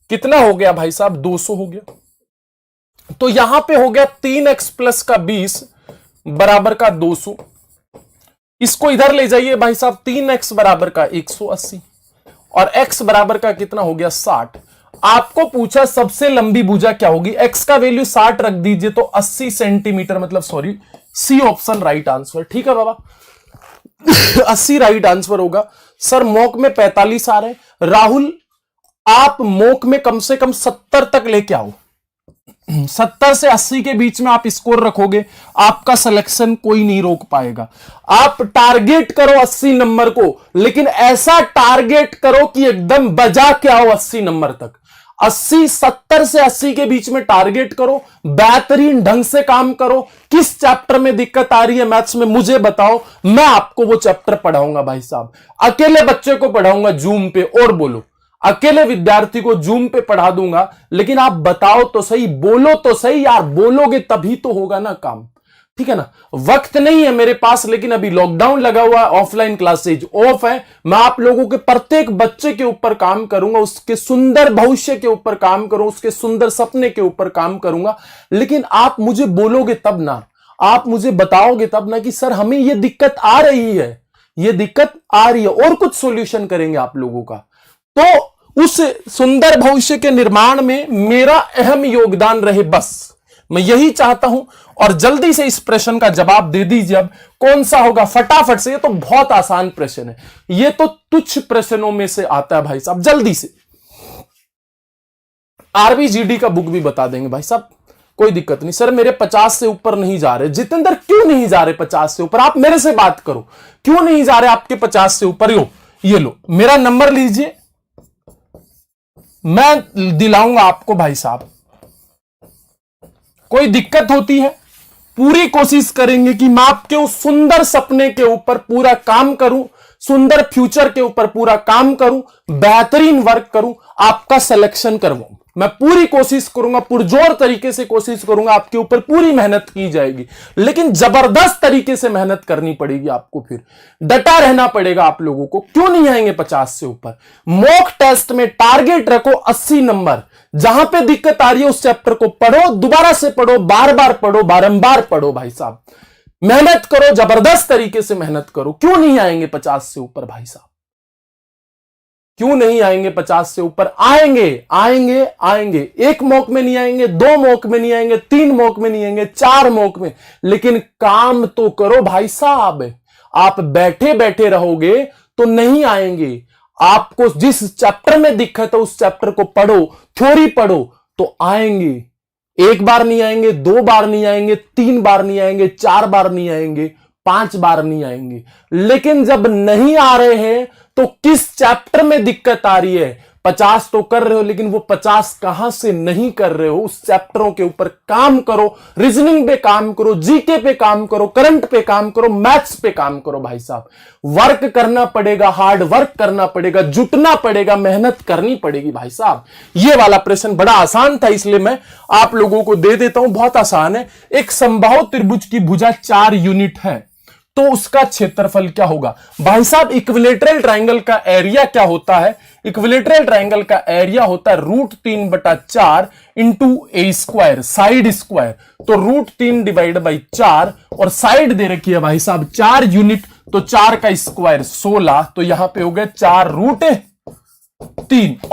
कितना हो गया भाई साहब? 200 हो गया। तो यहां पे हो गया 3x + 20 बराबर का 200। इसको इधर ले जाइए भाई साहब, 3x बराबर का 180 और x बराबर का कितना हो गया? 60। आपको पूछा सबसे लंबी भुजा क्या होगी, x का वैल्यू 60 रख दीजिए तो 80 सेंटीमीटर, मतलब sorry C option right answer. ठीक है बाबा 80 राइट आंसर होगा। सर मॉक में 45 आ रहे हैं। राहुल आप मॉक में कम से कम 70 तक लेके आओ, 70 से 80 के बीच में आप स्कोर रखोगे, आपका सिलेक्शन कोई नहीं रोक पाएगा। आप टारगेट करो 80 नंबर को, लेकिन ऐसा टारगेट करो कि एकदम बजा के आओ 80 नंबर तक। 70 से 80 के बीच में टारगेट करो, बेहतरीन ढंग से काम करो। किस चैप्टर में दिक्कत आ रही है मैथ्स में मुझे बताओ, मैं आपको वो चैप्टर पढ़ाऊंगा भाई साहब। अकेले बच्चे को पढ़ाऊंगा जूम पे, और बोलो अकेले विद्यार्थी को जूम पे पढ़ा दूंगा, लेकिन आप बताओ तो सही, बोलो तो सही यार, बोलोगे तभी तो होगा ना काम, ठीक है ना। वक्त नहीं है मेरे पास, लेकिन अभी लॉकडाउन लगा हुआ है, ऑफलाइन क्लासेज ऑफ है। मैं आप लोगों के प्रत्येक बच्चे के ऊपर काम करूंगा, उसके सुंदर भविष्य के ऊपर काम करूंगा, उसके सुंदर सपने के ऊपर काम करूंगा। लेकिन आप मुझे बोलोगे तब ना, आप मुझे बताओगे तब ना कि सर हमें यह दिक्कत आ रही है, यह दिक्कत आ रही है, और कुछ सॉल्यूशन करेंगे आप लोगों का। तो उस सुंदर भविष्य के निर्माण में मेरा अहम योगदान रहे, बस मैं यही चाहता हूं। और जल्दी से इस प्रश्न का जवाब दे दीजिए। अब कौन सा होगा फटाफट से, ये तो बहुत आसान प्रश्न है, ये तो तुच्छ प्रश्नों में से आता है भाई साहब। जल्दी से आरबीजीडी का बुक भी बता देंगे भाई साहब, कोई दिक्कत नहीं। सर मेरे 50 से ऊपर नहीं जा रहे। जितेंद्र क्यों नहीं जा रहे 50 से ऊपर? आप मेरे से बात करो, क्यों नहीं जा रहे आपके 50 से ऊपर? ये लो मेरा नंबर लीजिए, मैं दिलाऊंगा आपको भाई साहब। कोई दिक्कत होती है पूरी कोशिश करेंगे कि मैं आपके उस सुंदर सपने के ऊपर पूरा काम करूं, सुंदर फ्यूचर के ऊपर पूरा काम करूं, बेहतरीन वर्क करूं, आपका सिलेक्शन करवाऊं। मैं पूरी कोशिश करूंगा, पुरजोर तरीके से कोशिश करूंगा, आपके ऊपर पूरी मेहनत की जाएगी, लेकिन जबरदस्त तरीके से मेहनत करनी पड़ेगी आपको, फिर डटा रहना पड़ेगा आप लोगों को। क्यों नहीं आएंगे 50 से ऊपर? मॉक टेस्ट में टारगेट रखो 80 नंबर। जहां पे दिक्कत आ रही है उस चैप्टर को पढ़ो, दोबारा से पढ़ो, बार बार पढ़ो, बारंबार पढ़ो भाई साहब। मेहनत करो, जबरदस्त तरीके से मेहनत करो। क्यों नहीं आएंगे 50 से ऊपर भाई साहब? क्यों नहीं आएंगे 50 से ऊपर? आएंगे, आएंगे, आएंगे। एक मॉक में नहीं आएंगे, 2 मॉक में नहीं आएंगे, 3 मॉक में नहीं आएंगे, 4 मॉक में, लेकिन काम तो करो भाई साहब। आप बैठे बैठे रहोगे तो नहीं आएंगे। आपको जिस चैप्टर में दिक्कत है उस चैप्टर को पढ़ो, थ्योरी पढ़ो, तो आएंगे। एक बार नहीं आएंगे, 2 बार नहीं आएंगे, 3 बार नहीं आएंगे, 4 बार नहीं आएंगे, 5 बार नहीं आएंगे। लेकिन जब नहीं आ रहे हैं तो किस चैप्टर में दिक्कत आ रही है? 50 तो कर रहे हो, लेकिन वो 50 कहां से नहीं कर रहे हो? उस चैप्टरों के ऊपर काम करो, रीजनिंग पे काम करो, जीके पे काम करो, करंट पे काम करो, मैथ्स पे काम करो भाई साहब। वर्क करना पड़ेगा, हार्ड वर्क करना पड़ेगा, जुटना पड़ेगा, मेहनत करनी पड़ेगी भाई साहब। ये वाला प्रश्न बड़ा आसान था, इसलिए मैं आप लोगों को दे देता हूं। बहुत आसान है। एक समबाहु त्रिभुज की भुजा 4 यूनिट है तो उसका क्षेत्रफल क्या होगा? भाई साहब, इक्विलेटरल ट्रायंगल का एरिया क्या होता है? इक्विलेटरल ट्रायंगल का एरिया होता है √3/4 इंटू ए स्क्वायर, साइड स्क्वायर। तो √3 डिवाइड बाई 4, और साइड दे रखी है भाई साहब 4 यूनिट, तो 4 का स्क्वायर 16। तो यहां पे हो गया 4√3।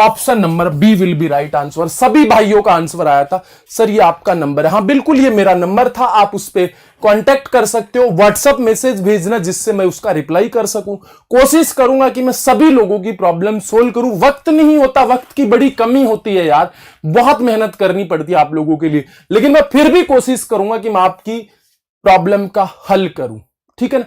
Option number B will be right answer. सभी भाइयों का आंसर आया था सर ये आपका नंबर है। हाँ बिल्कुल, ये मेरा नंबर था, आप उस पर कांटेक्ट कर सकते हो, व्हाट्सएप मैसेज भेजना जिससे मैं उसका रिप्लाई कर सकूं। कोशिश करूंगा कि मैं सभी लोगों की प्रॉब्लम सोल्व करूं। वक्त नहीं होता, वक्त की बड़ी कमी होती है यार, बहुत मेहनत करनी पड़ती है आप लोगों के लिए, लेकिन मैं फिर भी कोशिश करूंगा कि मैं आपकी प्रॉब्लम का हल करूं। ठीक है ना?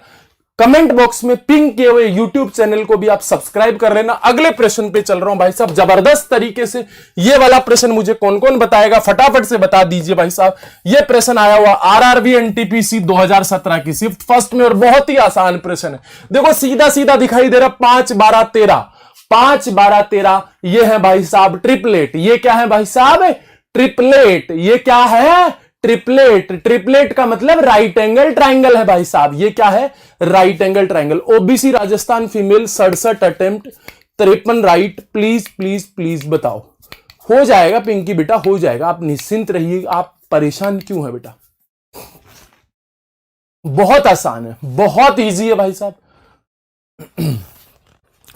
कमेंट बॉक्स में पिंग किए हुए यूट्यूब चैनल को भी आप सब्सक्राइब कर लेना। अगले प्रश्न पे चल रहा हूं भाई साहब, जबरदस्त तरीके से। ये वाला प्रश्न मुझे कौन कौन बताएगा फटाफट से बता दीजिए भाई साहब। ये प्रश्न आया हुआ आरआरबी एनटीपीसी 2017 की शिफ्ट फर्स्ट में, और बहुत ही आसान प्रश्न है। देखो सीधा सीधा दिखाई दे रहा 5 12 13, 5 12 13। ये है भाई साहब ट्रिपलेट। ये क्या है भाई साहब? ट्रिपलेट। ये क्या है? ट्रिपलेट। ट्रिपलेट का मतलब राइट एंगल ट्राइंगल है भाई साहब। ये क्या है? Right angle triangle. OBC Rajasthan female 67 attempt 53 right. Please please please बताओ। हो जाएगा पिंकी बेटा, हो जाएगा, आप निश्चिंत रहिए। आप परेशान क्यों है बेटा? बहुत आसान है, बहुत इजी है भाई साहब।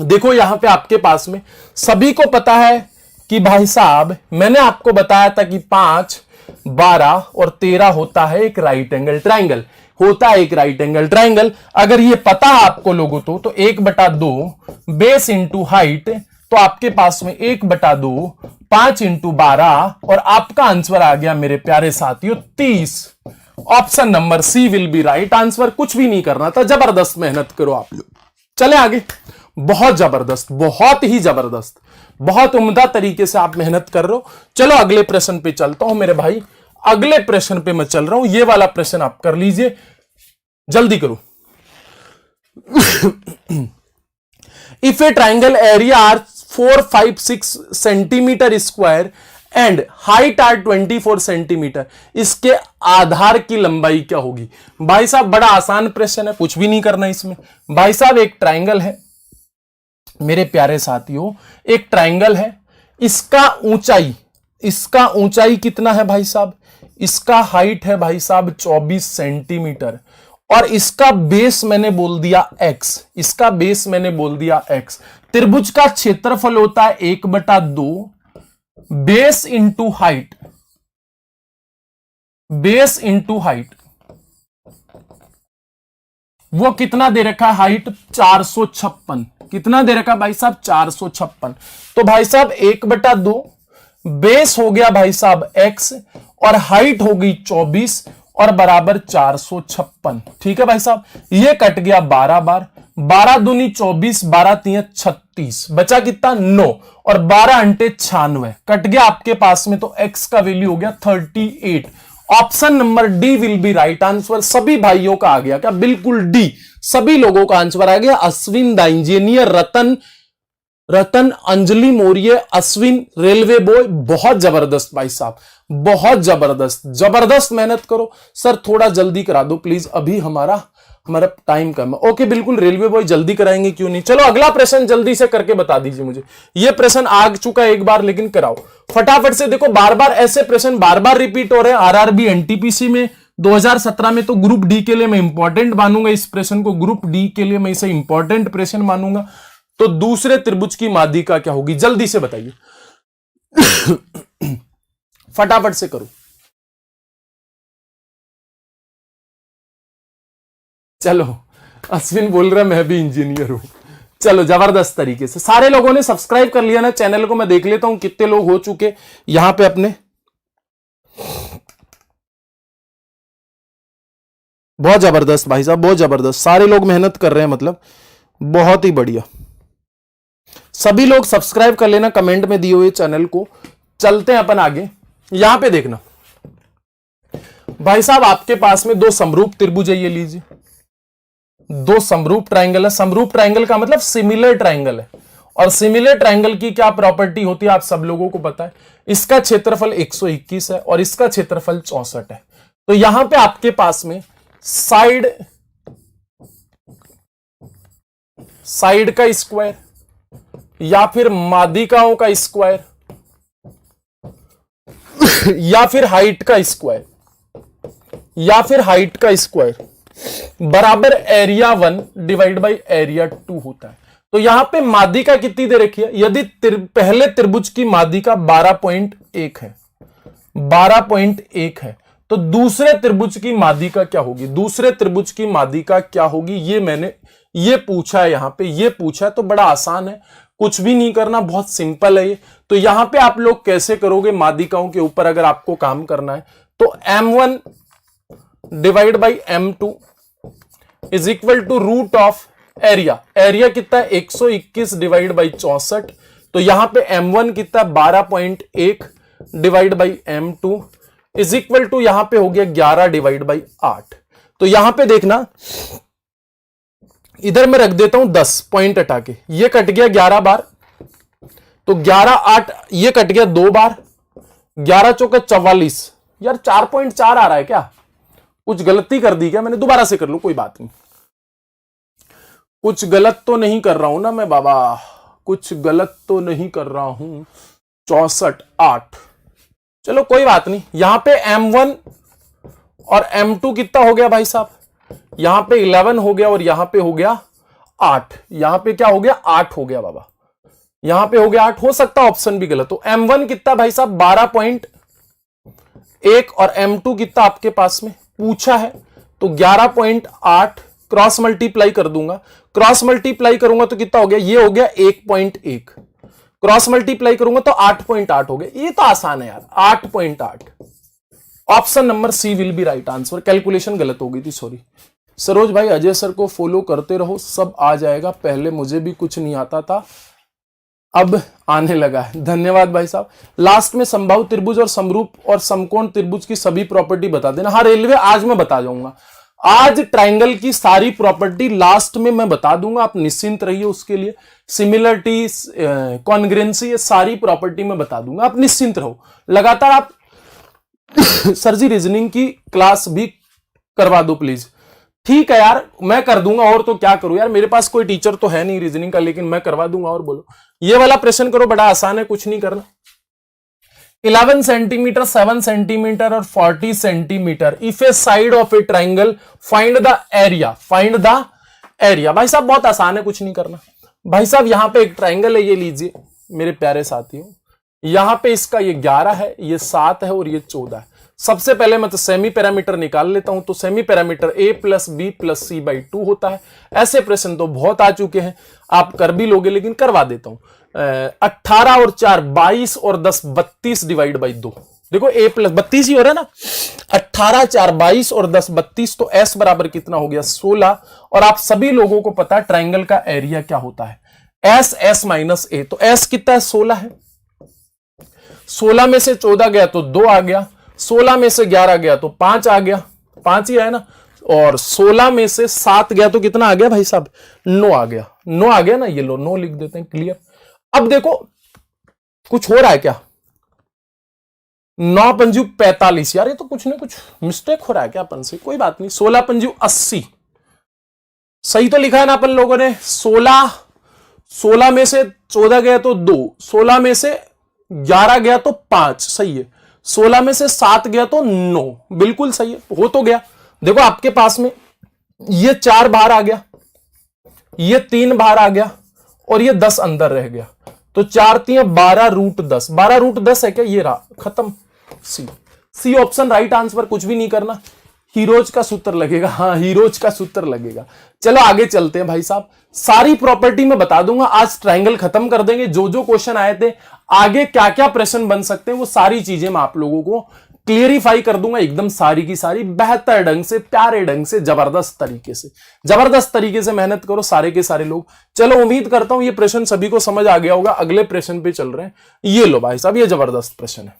देखो यहां पे आपके पास में सभी को पता है कि भाई साहब मैंने आपको बताया था कि 5 12 और 13 होता है एक राइट एंगल ट्राइंगल, होता है एक राइट एंगल ट्राइंगल। अगर ये पता आपको लोगों तो 1/2 बेस इंटू हाइट, तो आपके पास में 1/2 5 इंटू 12, और आपका आंसर आ गया मेरे प्यारे साथियों 30। Option number C will be right answer. कुछ भी नहीं करना था, जबरदस्त मेहनत करो आप लोग। चले आगे। बहुत जबरदस्त, बहुत ही जबरदस्त, बहुत उम्दा तरीके से आप मेहनत कर रहे हो। चलो अगले प्रश्न पे चलता हूं मेरे भाई। अगले प्रश्न पे मैं चल रहा हूं। ये वाला प्रश्न आप कर लीजिए, जल्दी करो। If a triangle area are 4 5 6 centimetre square and height are 24 centimetre, इसके आधार की लंबाई क्या होगी? भाई साहब बड़ा आसान प्रश्न है, कुछ भी नहीं करना इसमें। भाई साहब एक ट्राइंगल है मेरे प्यारे साथियों, एक ट्राइंगल है। इसका ऊंचाई कितना है भाई साहब? इसका हाइट है भाई साहब 24 सेंटीमीटर, और इसका बेस मैंने बोल दिया x। इसका बेस मैंने बोल दिया x। त्रिभुज का क्षेत्रफल होता है 1/2 base into height, base into height. वो कितना दे रखा है? हाइट 456। कितना दे रखा भाई साहब? 456। तो भाई साहब 1/2 बेस हो गया भाई साहब x, और हाइट हो गई 24, और बराबर 456। ठीक है भाई साहब, ये कट गया 12 बार। 12 दूनी 24, 12 तिया 36, बचा कितना? 9, और 12 अंटे 96 कट गया आपके पास में। तो x का वैल्यू हो गया 38। Option number D will be right answer. सभी भाइयों का आ गया क्या? बिल्कुल डी, सभी लोगों का आंसर आ गया। Ashwin the engineer, Ratan, Anjali Maurya, Ashwin railway boy. बहुत जबरदस्त भाई साहब, बहुत जबरदस्त, जबरदस्त मेहनत करो। सर थोड़ा जल्दी करा दो प्लीज, अभी हमारा टाइम कम है। ओके बिल्कुल रेलवे बॉय जल्दी कराएंगे, क्यों नहीं। चलो अगला प्रश्न जल्दी से करके बता दीजिए मुझे। यह प्रश्न आ चुका है एक बार, लेकिन कराओ फटाफट से। देखो बार बार ऐसे प्रश्न बार बार रिपीट हो रहे हैं। आरआरबी एनटीपीसी में 2017 में तो ग्रुप डी के लिए मैं इंपॉर्टेंट मानूंगा इस प्रश्न को, ग्रुप डी के लिए मैं इसे इंपॉर्टेंट प्रश्न मानूंगा। तो दूसरे त्रिभुज की माध्यिका क्या होगी, जल्दी से बताइए फटाफट से करो। चलो अश्विन बोल रहा है मैं भी इंजीनियर हूं। चलो जबरदस्त तरीके से सारे लोगों ने सब्सक्राइब कर लिया ना चैनल को। मैं देख लेता हूं कितने लोग हो चुके यहां पे अपने। बहुत जबरदस्त भाई साहब, बहुत जबरदस्त, सारे लोग मेहनत कर रहे हैं, मतलब बहुत ही बढ़िया। सभी लोग सब्सक्राइब कर लेना कमेंट में दिए हुए चैनल को। चलते हैं अपन आगे। यहां पे देखना भाई साहब, आपके पास में दो समरूप त्रिभुज है, ये लीजिए दो समरूप ट्राइंगल है। समरूप ट्राइंगल का मतलब सिमिलर ट्राइंगल है। और सिमिलर ट्राइंगल की क्या प्रॉपर्टी होती है आप सब लोगों को पता है। इसका क्षेत्रफल 121 है और इसका क्षेत्रफल 64 है। तो यहां पे आपके पास में साइड का स्क्वायर या फिर माध्यिकाओं का स्क्वायर या फिर हाइट का स्क्वायर बराबर एरिया 1 डिवाइड बाई एरिया 2 होता है। तो यहां पे माध्यिका कितनी दे रखी है? यदि पहले त्रिभुज की माध्यिका 12.1 है, 12.1 है, तो दूसरे त्रिभुज की माध्यिका क्या होगी? दूसरे त्रिभुज की माध्यिका क्या होगी ये पूछा है। यहां पे ये पूछा है तो बड़ा आसान है, कुछ भी नहीं करना, बहुत सिंपल है ये। तो यहां पे आप लोग कैसे करोगे माध्यिकाओं के ऊपर अगर आपको काम करना है तो m1 divide by m2 is equal to root of area. Area कितना है? 121 डिवाइड बाई 64। तो यहां पे m1 कितना 12.1 divide by m2 is equal to यहां पे हो गया 11 डिवाइड बाई 8। तो यहां पे देखना, इधर मैं रख देता हूं 10 पॉइंट हटा के, ये कट गया 11 बार, तो 11 8 ये कट गया 2 बार, 11 चौका 44। यार 4.4 आ रहा है क्या? कुछ गलती कर दी क्या मैंने? दोबारा से कर लूं, कोई बात नहीं। कुछ गलत तो नहीं कर रहा हूं ना मैं बाबा, कुछ गलत तो नहीं कर रहा हूं। 64 8, चलो कोई बात नहीं। यहां पे m1 और m2 कितना हो गया भाई साहब? यहां पे 11 हो गया और यहां पे हो गया 8। यहां पे क्या हो गया? 8 हो गया बाबा, यहां पे हो गया 8। हो सकता ऑप्शन भी गलत हो। m1 कितना भाई साहब? 12.1 और m2 कितना आपके पास में पूछा है तो 11.8। क्रॉस मल्टीप्लाई कर दूंगा, क्रॉस मल्टीप्लाई करूंगा तो कितना हो गया? ये हो गया 1.1। क्रॉस मल्टीप्लाई करूंगा तो 8.8 हो गया। ये तो आसान है यार, 8.8। Option number C will be right answer. Calculation गलत हो गई थी, सॉरी। सरोज भाई अजय सर को फॉलो करते रहो, सब आ जाएगा। पहले मुझे भी कुछ नहीं आता था, अब आने लगा है। धन्यवाद भाई साहब। लास्ट में समबाहु त्रिभुज और समरूप और समकोण त्रिभुज की सभी प्रॉपर्टी बता देना। हाँ रेलवे आज मैं बता जाऊंगा, आज ट्राइंगल की सारी प्रॉपर्टी लास्ट में मैं बता दूंगा, आप निश्चिंत रहिए उसके लिए। सिमिलरिटी, कॉन्ग्रेंसी, ये सारी प्रॉपर्टी मैं बता दूंगा, आप निश्चिंत रहो। लगातार आप सर जी रीजनिंग की क्लास भी करवा दो प्लीज। ठीक है यार, मैं कर दूंगा, और तो क्या करूं यार, मेरे पास कोई टीचर तो है नहीं रीजनिंग का, लेकिन मैं करवा दूंगा। और बोलो, ये वाला प्रश्न करो, बड़ा आसान है, कुछ नहीं करना। 11 सेंटीमीटर, 7 सेंटीमीटर और 40 centimetre if A side of a triangle find the area. Find the area भाई साहब बहुत आसान है, कुछ नहीं करना। भाई साहब यहां पे एक ट्राइंगल है, ये लीजिए मेरे प्यारे साथियों। यहां पे इसका ये 11 है, ये 7 है और ये 14 है। सबसे पहले मैं तो सेमी पैरामीटर निकाल लेता हूं। तो semi parameter a plus B plus C by 2 होता है। ऐसे प्रश्न तो बहुत आ चुके हैं, आप कर भी लोगे, लेकिन करवा देता हूं। 18 और 4 22 और 10 32 डिवाइड बाई 2। देखो a प्लस 32 ही हो रहा है ना, 18 4 22 और 10 32। तो s बराबर कितना हो गया? 16। और आप सभी लोगों को पता है ट्राइंगल का एरिया क्या होता है, s माइनस a। तो s कितना है? 16 है। 16 में से 14 गया तो 2 आ गया। 16 में से 11 गया तो 5 आ गया, 5 ही आया ना, और 16 में से 7 गया तो कितना आ गया भाई साहब, 9 आ गया, 9 आ गया ना, ये लो 9 लिख देते हैं, क्लियर। अब देखो कुछ हो रहा है क्या, 9 पंजू 45, यार ये तो कुछ ना कुछ मिस्टेक हो रहा है क्या अपन से, कोई बात नहीं, 16 पंजू 80, सही तो लिखा है ना अपन लोगों ने, 16 में से 14 गया तो 2, 16 में से 11 गया तो 5, सही है, 16 में से 7 गया तो 9, बिल्कुल सही है, हो तो गया। देखो आपके पास में ये 4 बाहर आ गया, ये 3 बाहर आ गया, और ये 10 अंदर रह गया, तो 4 3 12 रूट 10, 12 रूट 10 है क्या, ये रहा, खत्म, सी ऑप्शन राइट आंसर, कुछ भी नहीं करना, हीरोज का सूत्र लगेगा, हाँ हीरोज का सूत्र लगेगा। चलो आगे चलते हैं भाई साहब, सारी प्रॉपर्टी में बता दूंगा, आज ट्रायंगल खत्म कर देंगे, जो जो क्वेश्चन आए थे, आगे क्या क्या प्रश्न बन सकते हैं, वो सारी चीजें मैं आप लोगों को क्लियरिफाई कर दूंगा, एकदम सारी की सारी, बेहतर ढंग से, प्यारे ढंग से, जबरदस्त तरीके से, जबरदस्त तरीके से मेहनत करो सारे के सारे लोग। चलो उम्मीद करता हूं ये प्रश्न सभी को समझ आ गया होगा, अगले प्रश्न पे चल रहे हैं। ये लो भाई साहब, ये जबरदस्त प्रश्न है,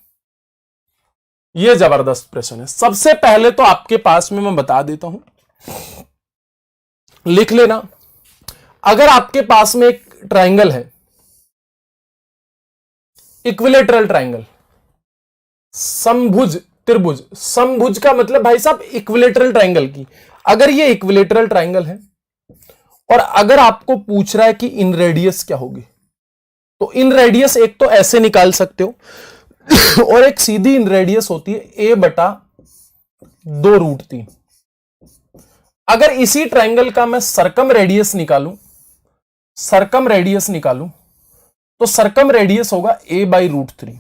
ये जबरदस्त प्रश्न है। सबसे पहले तो आपके पास में मैं बता देता हूं, लिख लेना, अगर आपके पास में एक ट्रायंगल है, इक्विलेटरल ट्रायंगल, समभुज त्रिभुज, समभुज का मतलब भाई साहब इक्विलेटरल ट्रायंगल की, अगर ये इक्विलेटरल ट्रायंगल है और अगर आपको पूछ रहा है कि इन रेडियस क्या होगी, तो इन रेडियस एक तो ऐसे निकाल सकते हो और एक सीधी इन रेडियस होती है a/2√3। अगर इसी ट्रायंगल का मैं सरकम रेडियस निकालूं, सरकम रेडियस निकालूं, तो सरकम रेडियस होगा a/√3,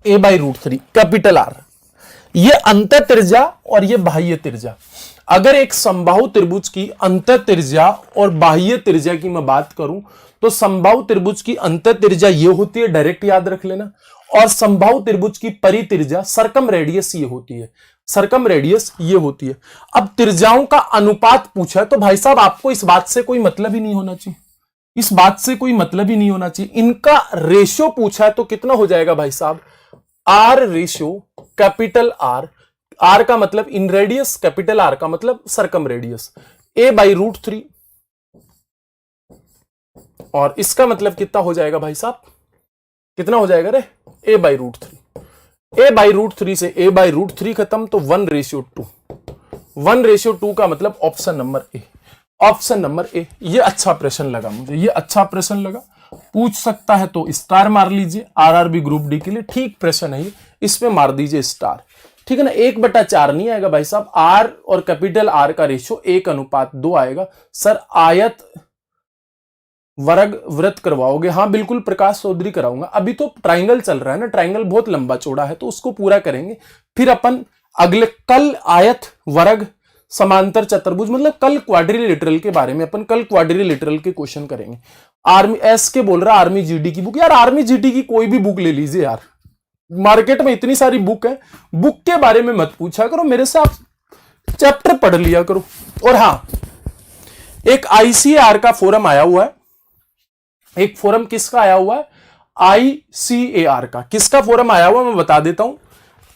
a/√3 कैपिटल आर। ये अंत त्रिज्या और ये बाह्य त्रिज्या, अगर एक समबाहु त्रिभुज की अंत त्रिज्या और बाह्य त्रिज्या की मैं बात करूं, तो समबाहु त्रिभुज की अंत त्रिज्या ये होती है, डायरेक्ट याद रख लेना, और समबाहु त्रिभुज की परित्रिज्या सरकम रेडियस ये होती है, सरकम रेडियस ये होती है। अब त्रिज्याओं का अनुपात पूछा है, तो भाई साहब आपको इस बात से कोई मतलब ही नहीं होना चाहिए, इस बात से कोई मतलब ही नहीं होना चाहिए, इनका रेशियो पूछा है, तो कितना हो जाएगा भाई साहब, R ratio capital R, R का मतलब इन रेडियस, कैपिटल आर का मतलब सरकम रेडियस, a/√3, और इसका मतलब कितना हो जाएगा भाई साहब, कितना हो जाएगा रे, a/√3, a/√3 से a/√3 खत्म, तो 1:2, 1:2 का मतलब ऑप्शन नंबर ए, ऑप्शन नंबर ए। ये अच्छा प्रश्न लगा मुझे, ये अच्छा प्रश्न लगा, पूछ सकता है तो स्टार मार लीजिए, आरआरबी ग्रुप डी के लिए ठीक प्रश्न है ये, इसमें मार दीजिए स्टार, ठीक है ना। 1/4 नहीं आएगा भाई साहब, आर और कैपिटल आर का रेशियो 1:2 आएगा। सर आयत वर्ग वृत्त करवाओगे, हाँ बिल्कुल प्रकाश चौधरी कराऊंगा, अभी तो ट्राइंगल चल रहा है ना, ट्राइंगल बहुत लंबा चौड़ा है, तो उसको पूरा करेंगे, फिर अपन अगले कल आयत वर्ग समांतर चतुर्भुज, मतलब कल क्वाड्रिलेटरल के बारे में अपन कल क्वाड्रिलेटरल के क्वेश्चन करेंगे। आर्मी एस के बोल रहा आर्मी जीडी की बुक, यार आर्मी जीडी की कोई भी बुक ले लीजिए यार, मार्केट में इतनी सारी बुक है, बुक के बारे में मत पूछा करो मेरे से, आप चैप्टर पढ़ लिया करो। और हाँ, एक आईसीआर का फोरम आया हुआ है, एक फोरम किसका आया हुआ है, आईसीएआर का, किसका फोरम आया हुआ मैं बता देता हूं,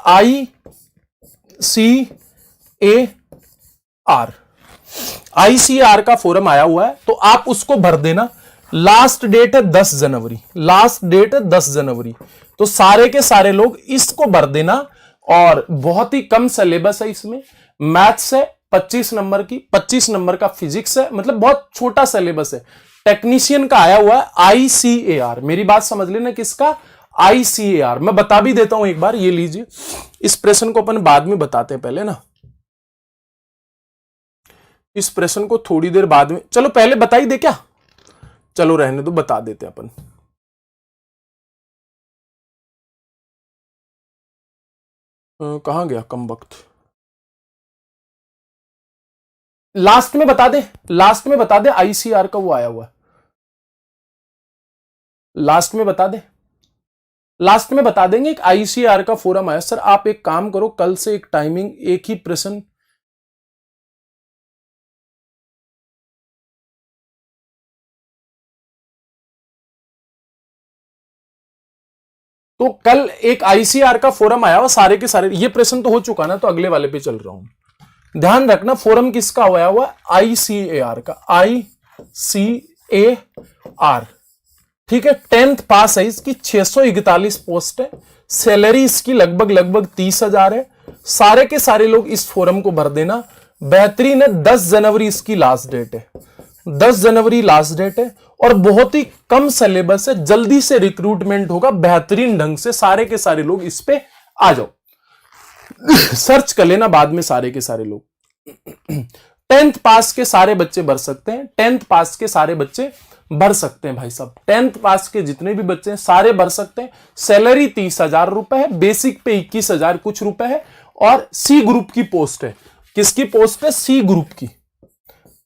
आईसीएआर, आईसीआर का फोरम आया हुआ है, तो आप उसको भर देना, लास्ट डेट है 10 जनवरी, लास्ट डेट है 10 जनवरी, तो सारे के सारे लोग इसको भर देना, और बहुत ही कम सिलेबस है इसमें, मैथ्स है 25 नंबर की, 25 नंबर का फिजिक्स है, मतलब बहुत छोटा सिलेबस है। टेक्नीशियन का आया हुआ है आईसीएआर, मेरी बात समझ लेना, किसका, आईसीएआर। मैं बता भी देता हूं एक बार, ये लीजिए, इस प्रश्न को अपन बाद में बताते हैं, पहले ना इस प्रश्न को थोड़ी देर बाद में, चलो पहले बता ही दे क्या, चलो रहने दो, बता देते अपन। कहां गया कम वक्त, लास्ट में बता दे, लास्ट में बता दे, आईसीआर का वो आया हुआ है, लास्ट में बता दे, लास्ट में बता देंगे, एक आईसीआर का फोरम आया। सर आप एक काम करो, कल से एक टाइमिंग, एक ही प्रश्न तो कल एक आईसीआर का फोरम आया हुआ, सारे के सारे, ये प्रश्न तो हो चुका ना, तो अगले वाले पे चल रहा हूं। ध्यान रखना फोरम किसका आया हुआ, आईसीएआर का, आईसीएआर, ठीक है। 10th पास है इसकी, 641 पोस्ट है, सैलरी इसकी लगभग 30,000 है। सारे के सारे लोग इस फोरम को भर देना, बेहतरीन है। 10 जनवरी इसकी लास्ट डेट है, 10 जनवरी लास्ट डेट है, और बहुत ही कम सिलेबस है, जल्दी से रिक्रूटमेंट होगा बेहतरीन ढंग से। सारे के सारे लोग इस पे आ जाओ, सर्च कर लेना बाद में सारे के सारे लोग। 10th पास के सारे बच्चे भर सकते हैं, 10th पास के सारे बच्चे भर सकते हैं भाई साहब, 10th पास के जितने भी बच्चे हैं सारे भर सकते हैं। सैलरी 30,000 रुपए है, बेसिक पे 21,000 कुछ रुपए है, और सी ग्रुप की पोस्ट है। किसकी पोस्ट है, सी ग्रुप की,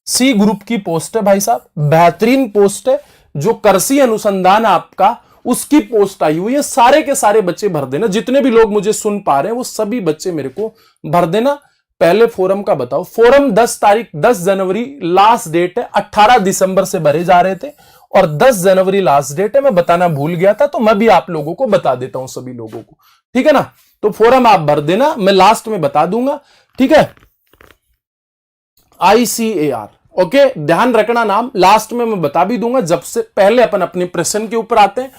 सी ग्रुप की पोस्ट है भाई साहब, बेहतरीन पोस्ट है। जो कृषि अनुसंधान आपका, उसकी पोस्ट आई हुई है। सारे के सारे बच्चे भर देना, जितने भी लोग मुझे सुन पा रहे हैं वो सभी बच्चे मेरे को भर देना। पहले फोरम का बताओ। फोरम 10 जनवरी लास्ट डेट है, 18 दिसंबर से भरे जा रहे थे, और 10 जनवरी लास्ट डेट है। मैं बताना भूल गया था, तो मैं भी आप लोगों को बता देता हूं, सभी लोगों को, ठीक है ना। तो फोरम आप भर देना, मैं लास्ट में बता दूंगा, ठीक है। आईसीएआर, ओके, ध्यान रखना नाम, लास्ट में मैं बता भी दूंगा। जब से पहले अपन अपने प्रश्न के ऊपर आते हैं।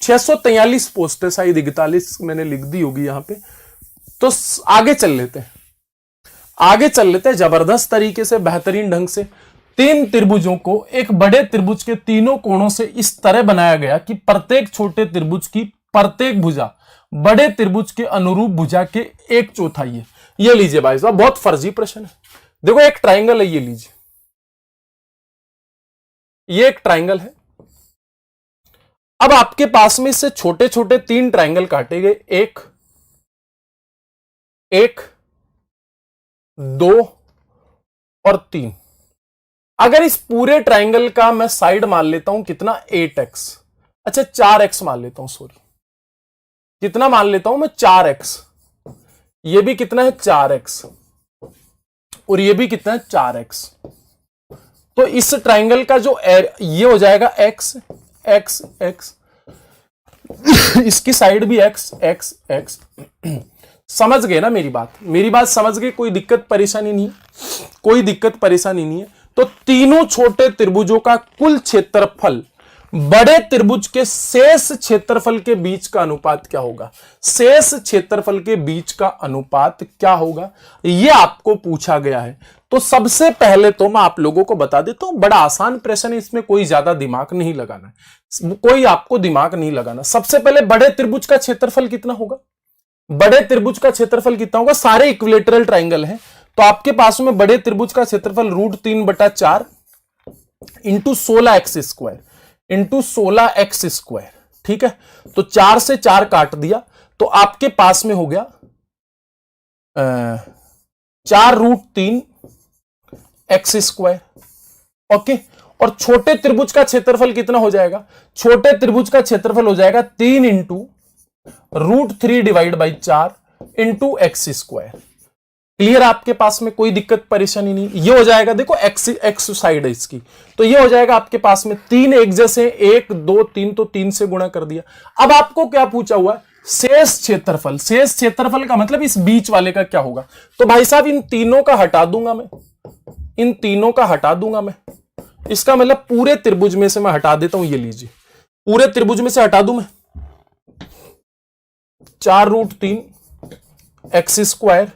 643 पोस्ट है, शायद 41 मैंने लिख दी होगी यहां पे। तो आगे चल लेते हैं, आगे चल लेते हैं जबरदस्त तरीके से, बेहतरीन ढंग से। 3 त्रिभुजों को एक बड़े त्रिभुज के तीनों कोणों से इस तरह बनाया गया कि प्रत्येक छोटे त्रिभुज की प्रत्येक भुजा बड़े त्रिभुज के अनुरूप भुजा के 1/4 है। ये लीजिए भाई साहब, बहुत फर्जी प्रश्न है। देखो एक ट्राइंगल है, ये लीजिए, ये एक ट्राइंगल है। अब आपके पास में इससे छोटे छोटे 3 ट्राइंगल काटे गए, 1, 2 और 3। अगर इस पूरे ट्राइंगल का मैं साइड मान लेता हूं कितना, 8x, अच्छा 4x मान लेता हूं, सॉरी, कितना मान लेता हूं मैं, 4x। ये भी कितना है, 4x, और ये भी कितना है, 4x। तो इस ट्राइंगल का जो ये हो जाएगा x, x, x, इसकी साइड भी x, x, x। समझ गए ना मेरी बात, मेरी बात समझ गए, कोई दिक्कत परेशानी नहीं, कोई दिक्कत परेशानी नहीं है। तो तीनों छोटे त्रिभुजों का कुल क्षेत्रफल बड़े त्रिभुज के शेष क्षेत्रफल के बीच का अनुपात क्या होगा, शेष क्षेत्रफल के बीच का अनुपात क्या होगा, यह आपको पूछा गया है। तो सबसे पहले तो मैं आप लोगों को बता देता हूं, बड़ा आसान प्रश्न है, इसमें कोई ज्यादा दिमाग नहीं लगाना है, कोई आपको दिमाग नहीं लगाना। सबसे पहले बड़े त्रिभुज का क्षेत्रफल कितना होगा, बड़े त्रिभुज का क्षेत्रफल कितना होगा, सारे इक्विलेटरल ट्राइंगल हैं, तो आपके पास में बड़े त्रिभुज का क्षेत्रफल √3/4 इंटू 16x² इंटू 16x², ठीक है। तो 4 से 4 काट दिया, तो आपके पास में हो गया 4√3x², ओके। और छोटे त्रिभुज का क्षेत्रफल कितना हो जाएगा, छोटे त्रिभुज का क्षेत्रफल हो जाएगा 3 इंटू √3/4 इंटू x²। क्लियर, आपके पास में कोई दिक्कत परेशानी नहीं, ये हो जाएगा। देखो x साइड है इसकी, तो ये हो जाएगा आपके पास में 3 एक जैसे 1 2 3, तो 3 से गुणा कर दिया। अब आपको क्या पूछा हुआ, शेष क्षेत्रफल। शेष क्षेत्रफल का मतलब इस बीच वाले का क्या होगा। तो भाई साहब इन तीनों का हटा दूंगा मैं, इन तीनों का हटा दूंगा मैं, इसका मतलब पूरे त्रिभुज में से मैं हटा देता हूं। ये लीजिए, पूरे त्रिभुज में से हटा दूं मैं 4√3x²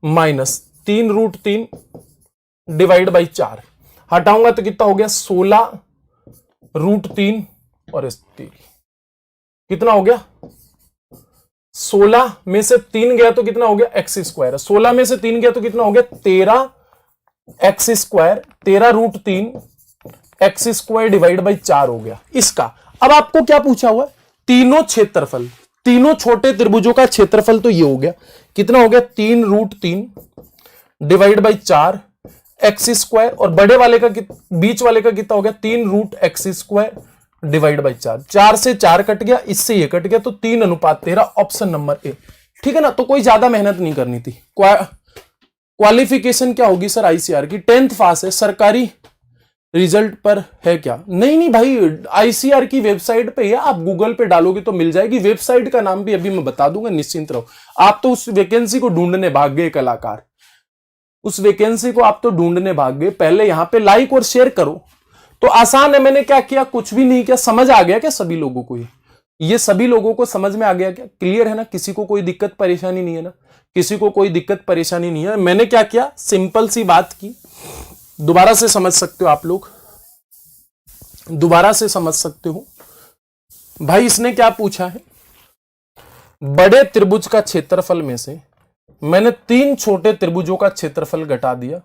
माइनस 3√3/4 हटाऊंगा तो कितना हो गया, 16√3 और 3 कितना हो गया, 16 में से 3 गया तो कितना हो गया, x²। 16 में से 3 गया तो कितना हो गया, 13x², 13√3x²/4 हो गया इसका। अब आपको क्या पूछा हुआ है, तीनों क्षेत्रफल, तीनों छोटे त्रिभुजों का क्षेत्रफल, तो ये हो गया कितना हो गया, 3√3/4 x², और बड़े वाले का बीच वाले का कितना हो गया, 3√x²/4। 4 से 4 कट गया, इससे ये कट गया, तो 3:13, ऑप्शन नंबर ए, ठीक है ना। तो कोई ज्यादा मेहनत नहीं करनी थी। क्वालिफिकेशन क्या होगी सर आईसीआर की, 10th पास है, सरकारी रिजल्ट पर है क्या? नहीं नहीं भाई, आईसीआर की वेबसाइट पे है, आप गूगल पे डालोगे तो मिल जाएगी। वेबसाइट का नाम भी अभी मैं बता दूंगा, निश्चिंत रहो। आप तो उस वैकेंसी को ढूंढने भाग गए कलाकार, उस वैकेंसी को आप तो ढूंढने भाग गए। पहले यहां पे लाइक और शेयर करो तो आसान है। मैंने क्या किया? कुछ भी नहीं किया। समझ आ गया क्या सभी लोगों को? ये सभी लोगों को समझ में आ गया क्या? क्लियर है ना? किसी को कोई दिक्कत परेशानी नहीं है ना? किसी को कोई दिक्कत परेशानी नहीं है? मैंने क्या किया? सिंपल सी बात की, दोबारा से समझ सकते हो आप लोग, दोबारा से समझ सकते हो। भाई इसने क्या पूछा है? बड़े त्रिभुज का क्षेत्रफल में से मैंने 3 छोटे त्रिभुजों का क्षेत्रफल घटा दिया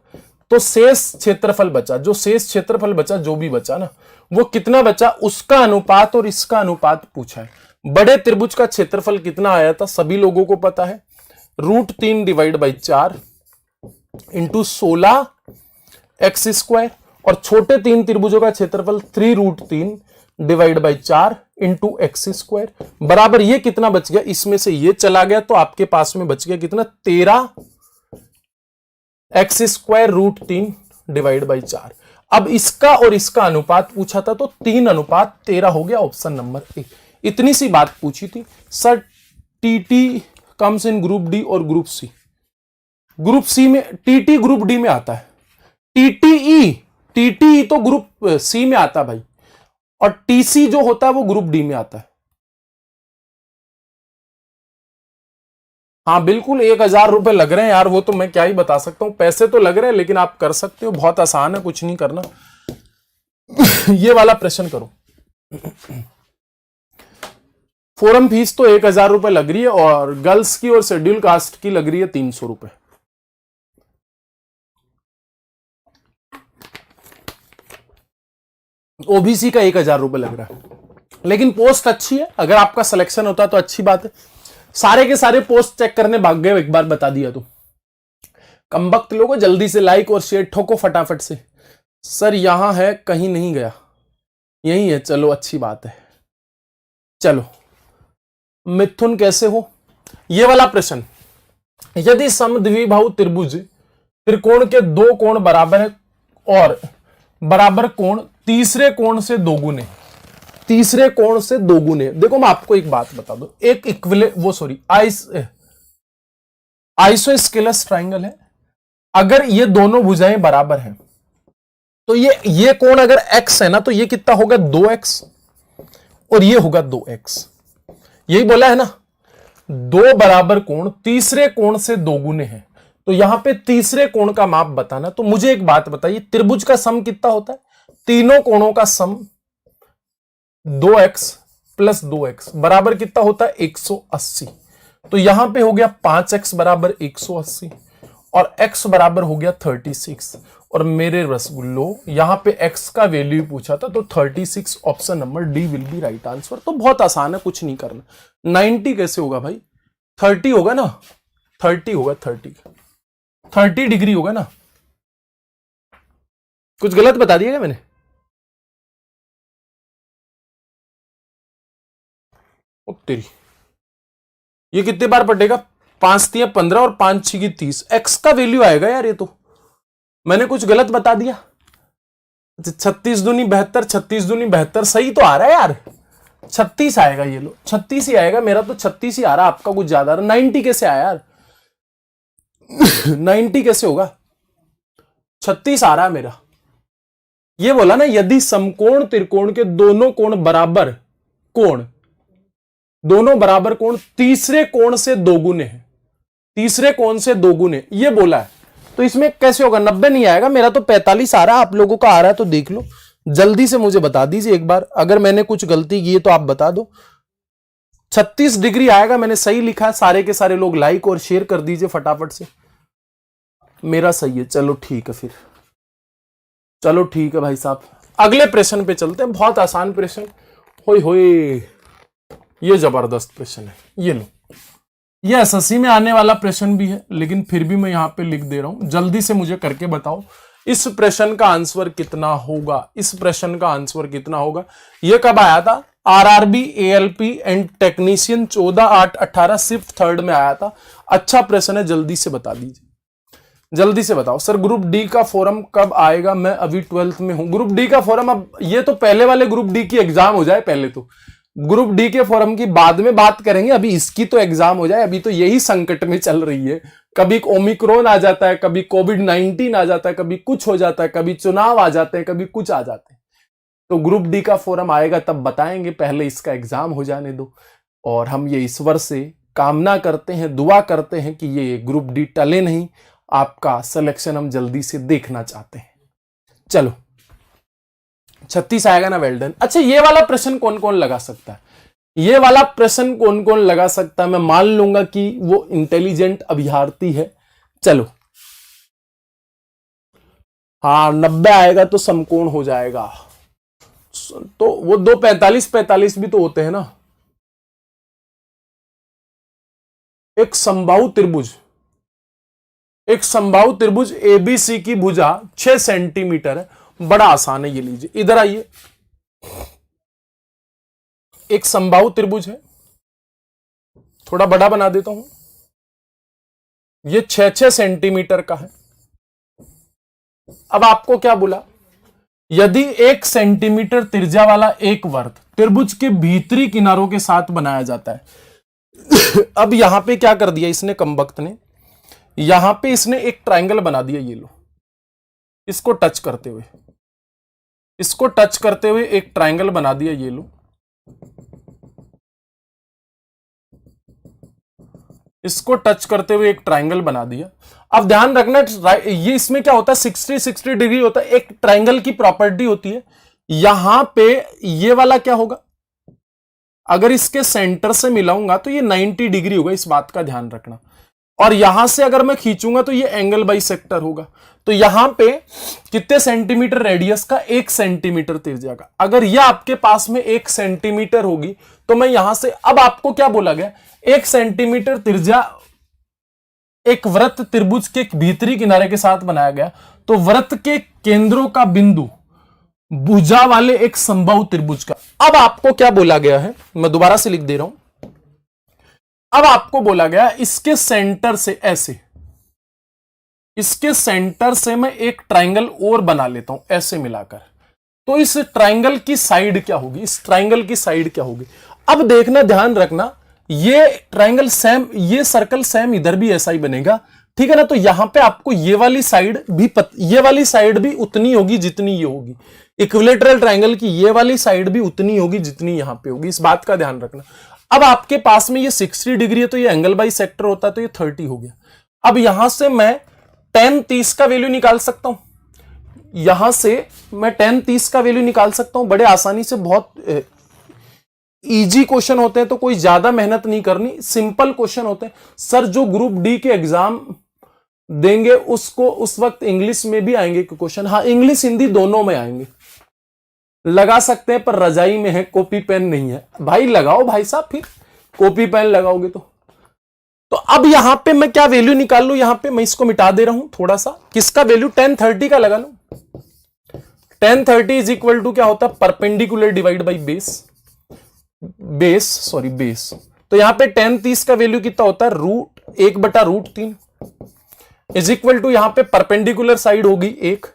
तो शेष क्षेत्रफल बचा। जो शेष क्षेत्रफल बचा, जो भी बचा ना, वो कितना बचा, उसका अनुपात और इसका अनुपात पूछा है। बड़े त्रिभुज का क्षेत्रफल कितना आया था सभी लोगों को पता है, √3 डिवाइड बाई 4 इंटू 16x²। और छोटे 3 त्रिभुजों का क्षेत्रफल 3√3 डिवाइड बाई 4 इंटू x² बराबर ये कितना बच गया? इसमें से ये चला गया तो आपके पास में बच गया कितना? 13x² √3 divide by 4। अब इसका और इसका अनुपात पूछा था तो 3:13 हो गया, ऑप्शन नंबर ए। इतनी सी बात पूछी थी। Sir TT comes in group D और ग्रुप सी। ग्रुप सी में टीटी ग्रुप डी में आता है, टीटीई तो ग्रुप सी में आता है भाई, और टीसी जो होता है वो ग्रुप डी में आता है। हाँ बिल्कुल, 1000 रुपए लग रहे हैं यार, वो तो मैं क्या ही बता सकता हूं। पैसे तो लग रहे हैं लेकिन आप कर सकते हो, बहुत आसान है, कुछ नहीं करना। ये वाला प्रश्न करो। फोरम फीस तो 1000 रुपए लग रही है और गर्ल्स की और शेड्यूल कास्ट की लग रही है 300 रुपए। ओबीसी का 1000 रुपए लग रहा है, लेकिन पोस्ट अच्छी है। अगर आपका सिलेक्शन होता तो अच्छी बात है। सारे के सारे पोस्ट चेक करने भाग गए, एक बार बता दिया तो। कमबख्त लोगों, जल्दी से लाइक और शेयर ठोको फटाफट से। सर यहां है, कहीं नहीं गया, यही है, चलो अच्छी बात है। चलो, मिथुन कैसे हो? ये वाला प्रश्न, यदि समद्विबाहु त्रिभुज त्रिकोण के 2 कोण बराबर है और बराबर कोण तीसरे कोण से दोगुने, तीसरे कोण से दोगुने। देखो मैं आपको एक बात बता दूं, एक आइसोस्केलस ट्राइंगल है। अगर ये दोनों भुजाएं बराबर हैं तो ये कोण अगर x है ना तो ये कितना होगा? 2x, और ये होगा 2x। यही बोला है ना, 2 बराबर कोण तीसरे कोण से दोगुने हैं। तो यहां पे तीसरे कोण का माप बताना। तो मुझे एक बात बताइए, त्रिभुज का सम कितना होता है? तीनों कोणों का सम 2x प्लस 2x बराबर कितना होता है? 180। तो यहां पे हो गया 5x बराबर 180 और x बराबर हो गया 36। और मेरे रसगुल्लो यहां पे x का वैल्यू पूछा था तो 36, option number D will be right answer. तो बहुत आसान है, कुछ नहीं करना। 90 कैसे होगा भाई? 30 होगा ना, 30 होगा, 30 डिग्री होगा ना। कुछ गलत बता दिया क्या मैंने? ओ तेरी, ये कितने बार पटेगा? 5 तिया 15 और 5 6 30। x का वैल्यू आएगा यार, ये तो मैंने कुछ गलत बता दिया। 36 दूनी 72, 36 दूनी 72, सही तो आ रहा है यार। 36 आएगा, ये लो 36 ही आएगा। मेरा तो 36 ही आ रहा, आपका कुछ ज्यादा आ रहा। 90 कैसे आया यार? 90 कैसे होगा? 36 आ रहा है मेरा। ये बोला ना, यदि समकोण त्रिकोण के दोनों कोण बराबर कोण तीसरे कोण से दोगुने हैं, तीसरे कोण से दोगुने, ये बोला है। तो इसमें कैसे होगा? 90 नहीं आएगा, मेरा तो 45 आ रहा है। आप लोगों का आ रहा है तो देख लो, जल्दी से मुझे बता दीजिए एक बार। अगर मैंने कुछ गलती की है तो आप बता दो। 36 डिग्री आएगा, मैंने सही लिखा है। सारे के सारे लोग लाइक और शेयर कर दीजिए फटाफट से। मेरा सही है, चलो ठीक है फिर, चलो ठीक है भाई साहब। अगले प्रश्न पे चलते हैं, बहुत आसान प्रश्न। होय होय, ये जबरदस्त प्रश्न है, ये लो। ये एसएससी में आने वाला प्रश्न भी है, लेकिन फिर भी मैं यहां पे लिख दे रहा हूं। जल्दी से मुझे करके बताओ इस प्रश्न का आंसर कितना होगा? इस प्रश्न का आंसर कितना होगा? ये कब आया था? RRB ALP and technician 14/8/18 shift 3rd में आया था। अच्छा प्रश्न है, जल्दी से बता दीजिए। जल्दी से बताओ सर, ग्रुप डी का फॉर्म कब आएगा? मैं अभी 12th में हूं। ग्रुप डी का फॉर्म, अब ये तो पहले वाले ग्रुप डी की एग्जाम हो जाए पहले, तो ग्रुप डी के फॉर्म की बाद में बात करेंगे, अभी इसकी तो एग्जाम हो जाए। अभी तो यही संकट में चल रही है, कभी ओमिक्रॉन आ जाता है, कभी कोविड-19 आ जाता है, कभी कुछ हो जाता है, कभी चुनाव आ जाते हैं, कभी कुछ आ जाते हैं। तो ग्रुप डी का फॉर्म आएगा तब बताएंगे, पहले इसका एग्जाम हो जाने दो। और हम ये ईश्वर से कामना करते हैं, दुआ करते हैं कि ये ग्रुप डी टले नहीं, आपका सिलेक्शन हम जल्दी से देखना चाहते हैं। चलो 36 आएगा ना, वेल डन। अच्छा, ये वाला प्रश्न कौन कौन लगा सकता है? ये वाला प्रश्न कौन कौन लगा सकता है? मैं मान लूंगा कि वो इंटेलिजेंट अभ्यर्थी है। चलो हाँ, 90 आएगा तो समकोण हो जाएगा। तो वो 2 45 भी तो होते हैं ना। एक समबाहु त्रिभुज, एक समबाहु त्रिभुज एबीसी की भुजा 6 सेंटीमीटर है। बड़ा आसान है, ये लीजिए, इधर आइए। एक समबाहु त्रिभुज है, थोड़ा बड़ा बना देता हूं, ये 6 सेंटीमीटर का है। अब आपको क्या बोला? यदि 1 सेंटीमीटर त्रिज्या वाला एक वर्त त्रिभुज के भीतरी किनारों के साथ बनाया जाता है। अब यहां पे क्या कर दिया इसने, कमबख्त ने, यहां पे इसने एक ट्रायंगल बना दिया। ये लो, इसको टच करते हुए, इसको टच करते हुए एक ट्रायंगल बना दिया। ये लो, इसको टच करते हुए एक ट्रायंगल बना दिया। अब ध्यान रखना, ये इसमें क्या होता है, 60 डिग्री होता है। एक ट्रायंगल की प्रॉपर्टी होती है, यहां पे ये वाला क्या होगा, अगर इसके सेंटर से मिलाऊंगा तो ये 90 डिग्री होगा, इस बात का ध्यान रखना। और यहां से अगर मैं खींचूंगा तो ये एंगल बाइसेक्टर होगा। तो यहां पे कितने सेंटीमीटर रेडियस का, 1 सेंटीमीटर त्रिज्या का। अगर यह आपके पास में 1 सेंटीमीटर होगी तो मैं यहां से, अब आपको क्या बोला गया, 1 सेंटीमीटर त्रिज्या एक वृत्त त्रिभुज के भीतरी किनारे के साथ बनाया गया, तो वृत्त के केंद्रों का बिंदु भुजा वाले एक समबाहु त्रिभुज का। अब आपको क्या बोला गया है, मैं दोबारा से लिख दे रहा हूं। अब आपको बोला गया इसके सेंटर से ऐसे, इसके सेंटर से मैं एक ट्रायंगल और बना लेता हूं ऐसे मिलाकर। तो इस ट्रायंगल की साइड क्या होगी, इस ट्रायंगल की साइड क्या होगी? अब देखना, ध्यान रखना, ये ट्रायंगल सेम, ये सर्कल सेम इधर भी ऐसा ही बनेगा, ठीक है ना। तो यहां पे आपको ये वाली साइड भी ये वाली साइड भी उतनी होगी जितनी ये होगी। इक्विलेटरल ट्रायंगल की ये वाली साइड भी उतनी होगी जितनी यहां पे होगी, इस बात का ध्यान रखना। अब आपके पास में ये 60 डिग्री है, तो ये एंगल बाई सेक्टर होता है, तो ये 30 हो गया। अब यहां से मैं tan 30 का वैल्यू निकाल सकता हूं, यहां से मैं tan 30 का वैल्यू निकाल सकता हूं बड़े आसानी से। बहुत इजी क्वेश्चन होते हैं, तो कोई ज्यादा मेहनत नहीं करनी, सिंपल क्वेश्चन होते हैं। सर जो ग्रुप डी के एग्जाम देंगे उसको उस वक्त इंग्लिश में भी आएंगे क्वेश्चन, हाँ इंग्लिश हिंदी दोनों में आएंगे, लगा सकते हैं, पर रजाई में है, कॉपी पेन नहीं है भाई। लगाओ भाई साहब, फिर कॉपी पेन लगाओगे तो अब यहां पे मैं क्या वैल्यू निकाल लू, यहां पे मैं इसको मिटा दे रहा हूं थोड़ा सा, किसका वैल्यू, tan 30 का लगा लू। tan 30 इज इक्वल टू क्या होता है, perpendicular divide by base, base. तो यहां पे tan 30 का वैल्यू कितना होता है, √1/√3 इज इक्वल टू, यहां पे परपेंडिकुलर साइड होगी 1,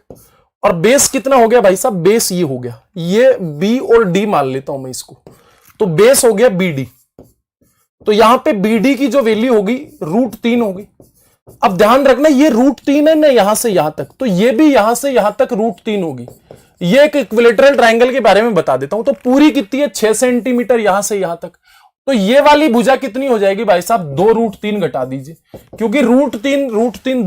और बेस कितना हो गया भाई साहब, बेस ये हो गया, ये बी और डी मान लेता हूं मैं इसको, तो बेस हो गया BD। तो यहां पे BD की जो वैल्यू होगी √3 होगी। अब ध्यान रखना, ये √3 है ना यहां से यहां तक, तो ये भी यहां से यहां तक √3 होगी। ये एक इक्विलेटरल ट्रायंगल के बारे में बता देता हूं। तो पूरी कितनी है, 6 सेंटीमीटर यहां से यहां तक। तो ये वाली भुजा कितनी हो जाएगी भाई साहब, 2√3 घटा दीजिए, क्योंकि √3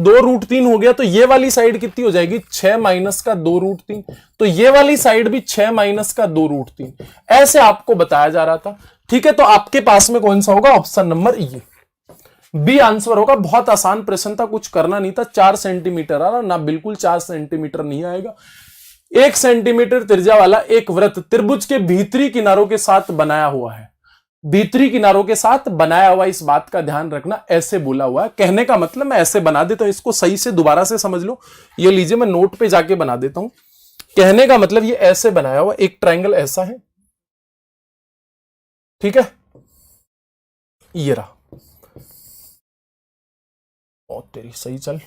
2√3 हो गया, तो ये वाली साइड कितनी हो जाएगी, 6 माइनस का 2√3। तो ये वाली साइड भी 6 माइनस का 2√3, ऐसे आपको बताया जा रहा था, ठीक है। तो आपके पास में कौन सा होगा, option number A, B answer होगा। बहुत आसान प्रश्न था, कुछ करना नहीं था। 4 सेंटीमीटर आ रहा ना, बिल्कुल 4 सेंटीमीटर नहीं आएगा। 1 सेंटीमीटर त्रिज्या वाला एक वृत्त त्रिभुज के भीतरी किनारों के साथ बनाया हुआ है, भीतरी किनारों के साथ बनाया हुआ, इस बात का ध्यान रखना, ऐसे बोला हुआ है। कहने का मतलब मैं ऐसे बना देता हूं, इसको सही से दोबारा से समझ लो। ये लीजिए, मैं नोट पे जाके बना देता हूं। कहने का मतलब ये ऐसे बनाया हुआ एक ट्रायंगल ऐसा है, ठीक है, ये रहा। और तेरी सही चल,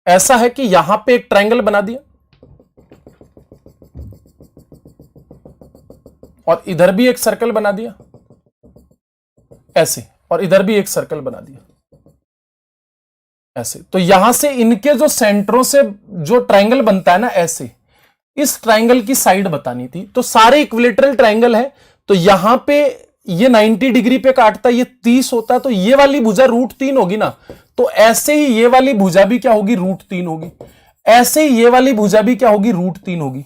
ऐसा है कि यहां पे एक ट्रायंगल बना दिया और इधर भी एक सर्कल बना दिया ऐसे, और इधर भी एक सर्कल बना दिया ऐसे। तो यहां से इनके जो सेंटरों से जो ट्रायंगल बनता है ना ऐसे, इस ट्रायंगल की साइड बतानी थी। तो सारे इक्विलेटरल ट्रायंगल है, तो यहां पे ये 90 डिग्री पे काटता, ये 30 होता, तो ये वाली भुजा √3 होगी ना। तो ऐसे ही ये वाली भुजा भी क्या होगी, √3 होगी। ऐसे ही ये वाली भुजा भी क्या होगी, √3 होगी।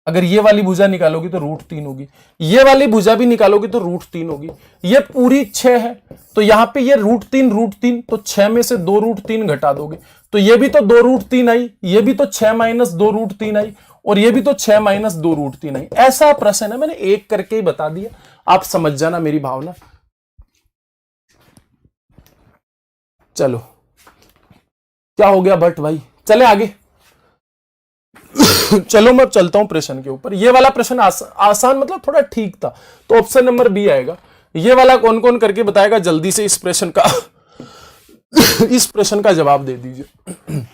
अगर ये वाली भुजा निकालोगी तो √3 होगी, ये वाली भुजा भी निकालोगी तो √3 होगी। ये पूरी 6 है, तो यहां पे ये √3 तो 6 में से 2 √3 घटा दोगे तो ये भी तो 2 √3 आई, ये भी तो 6 - 2 √3 आई, और ये भी तो 6 - 2 √3 आई। ऐसा प्रश्न है, मैंने एक करके ही बता दिया, आप समझ जाना मेरी भावना। चलो क्या हो गया भट्ट भाई, चले आगे। चलो मैं चलता हूं प्रश्न के ऊपर। ये वाला प्रश्न आसान मतलब थोड़ा ठीक था, तो ऑप्शन नंबर बी आएगा। ये वाला कौन कौन करके बताएगा जल्दी से इस प्रश्न का इस प्रश्न का जवाब दे दीजिए।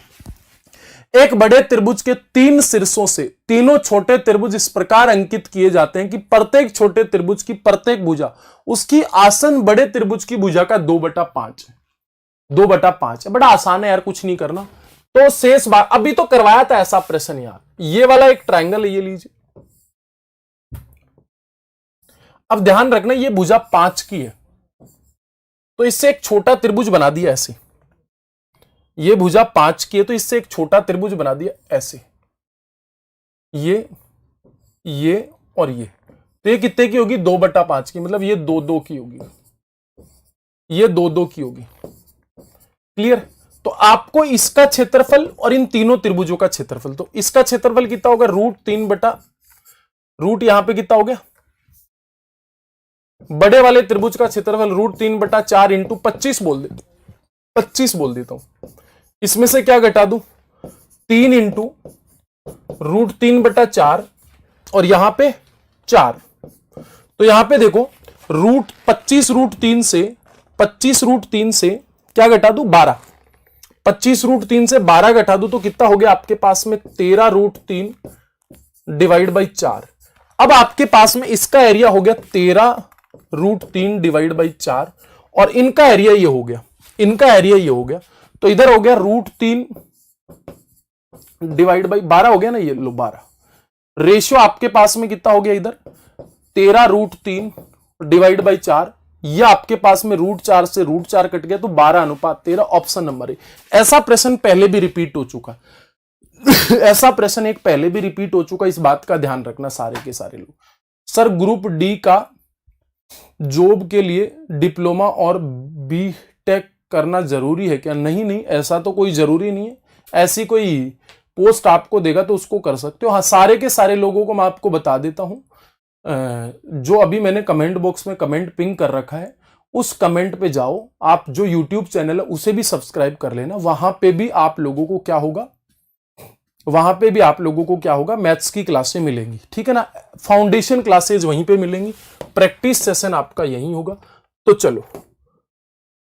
एक बड़े त्रिभुज के 3 शीर्षों से तीनों छोटे त्रिभुज इस प्रकार अंकित किए जाते हैं कि प्रत्येक छोटे त्रिभुज की प्रत्येक भुजा उसकी आसन बड़े त्रिभुज की भुजा का 2/5 है। 2/5 है, बड़ा आसान है यार, कुछ नहीं करना। तो शेष बात अभी तो करवाया था ऐसा प्रश्न यार। ये वाला एक ट्रायंगल है, ये लीजिए। अब ध्यान रखना ये भुजा 5 की है, तो इससे एक छोटा त्रिभुज बना दिया ऐसे। ये भुजा 5 की है, तो इससे एक छोटा त्रिभुज बना दिया ऐसे। ये और ये, तो ये कितने की होगी, 2/5 की, मतलब ये 2-2 की होगी, ये 2-2 की होगी। क्लियर। तो आपको इसका क्षेत्रफल और इन तीनों त्रिभुजों का क्षेत्रफल, तो इसका क्षेत्रफल कितना होगा, √3 यहां पे कितना हो गया, बड़े वाले त्रिभुज का क्षेत्रफल √3/4 इंटू 25 बोल देता हूं, 25 बोल देता हूं। इसमें से क्या घटा दूं, 3 इंटू √3/4 और यहां पे 4। तो यहां पे देखो 25 √3 से क्या घटा दूं, 12। 25 √3 से 12 घटा दूं तो कितना हो गया आपके पास में, 13 √3 डिवाइड बाई 4। अब आपके पास में इसका एरिया हो गया 13 √3 डिवाइड बाई 4, और इनका एरिया ये हो गया, इनका एरिया ये हो गया। तो इधर हो गया √3 डिवाइड बाई 12 हो गया ना, ये लो 12। रेशियो आपके पास में कितना हो गया, इधर 13 √3 डिवाइड बाई 4, ये आपके पास में √4 से √4 कट गया, तो 12:13 ऑप्शन नंबर है। ऐसा प्रश्न पहले भी रिपीट हो चुका ऐसा प्रश्न एक पहले भी रिपीट हो चुका, इस बात का ध्यान रखना सारे के सारे लोग। सर ग्रुप डी का जॉब के लिए डिप्लोमा और बीटेक करना जरूरी है क्या? नहीं नहीं, ऐसा तो कोई जरूरी नहीं है। ऐसी कोई पोस्ट आपको देगा तो उसको कर सकते हो। हाँ, सारे के सारे लोगों को मैं आपको बता देता हूं, जो अभी मैंने कमेंट बॉक्स में कमेंट पिंग कर रखा है, उस कमेंट पे जाओ। आप जो यूट्यूब चैनल है उसे भी सब्सक्राइब कर लेना। वहां पे भी आप लोगों को क्या होगा, वहां पे भी आप लोगों को क्या होगा, मैथ्स की क्लासें मिलेंगी, ठीक है ना। फाउंडेशन क्लासेज वहीं पे मिलेंगी, प्रैक्टिस सेशन आपका यहीं होगा। तो चलो,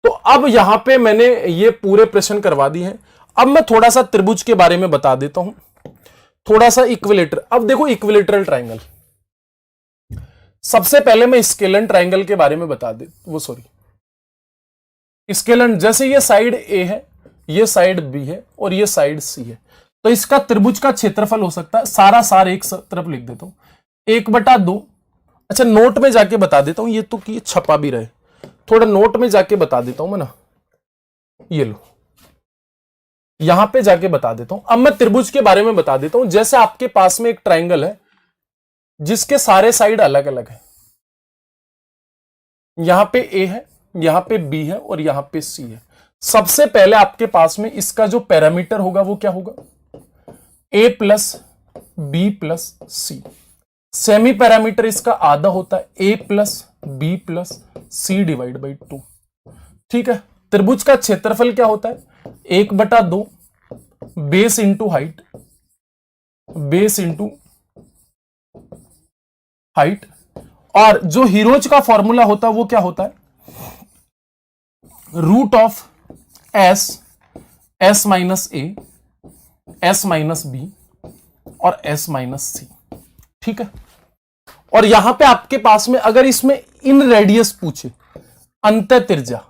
तो अब यहां पे मैंने ये पूरे प्रश्न करवा दिए हैं। अब मैं थोड़ा सा त्रिभुज के बारे में बता देता हूं, थोड़ा सा इक्विलेटर। अब देखो इक्विलेटरल ट्रायंगल, सबसे पहले मैं स्केलन ट्रायंगल के बारे में बता दे, वो सॉरी स्केलन, जैसे ये साइड ए है, ये साइड बी है और ये साइड सी है, तो इसका त्रिभुज का क्षेत्रफल हो सकता है, सारा सार एक तरफ लिख देता हूं, 1/2। अच्छा नोट में जाके बता देता हूं, ये तो कि छपा भी रहे, थोड़ा नोट में जाके बता देता हूं मैं ना, ये लो यहां पे जाके बता देता हूं। अब मैं त्रिभुज के बारे में बता देता हूं। जैसे आपके पास में एक ट्रायंगल है जिसके सारे साइड अलग अलग है, यहां पे ए है, यहां पे बी है और यहां पे सी है। सबसे पहले आपके पास में इसका जो पैरामीटर होगा वो क्या होगा, a plus B plus C. Semi parameter इसका आधा होता है, a plus B plus C divide by 2, ठीक है। त्रिभुज का क्षेत्रफल क्या होता है, 1/2 base into height, base into height. और जो हीरोज का फॉर्मूला होता है वो क्या होता है, √s S माइनस ए, S माइनस बी और S माइनस सी। ठीक है, और यहां पे आपके पास में अगर इसमें इन रेडियस पूछे, अंतः त्रिज्या,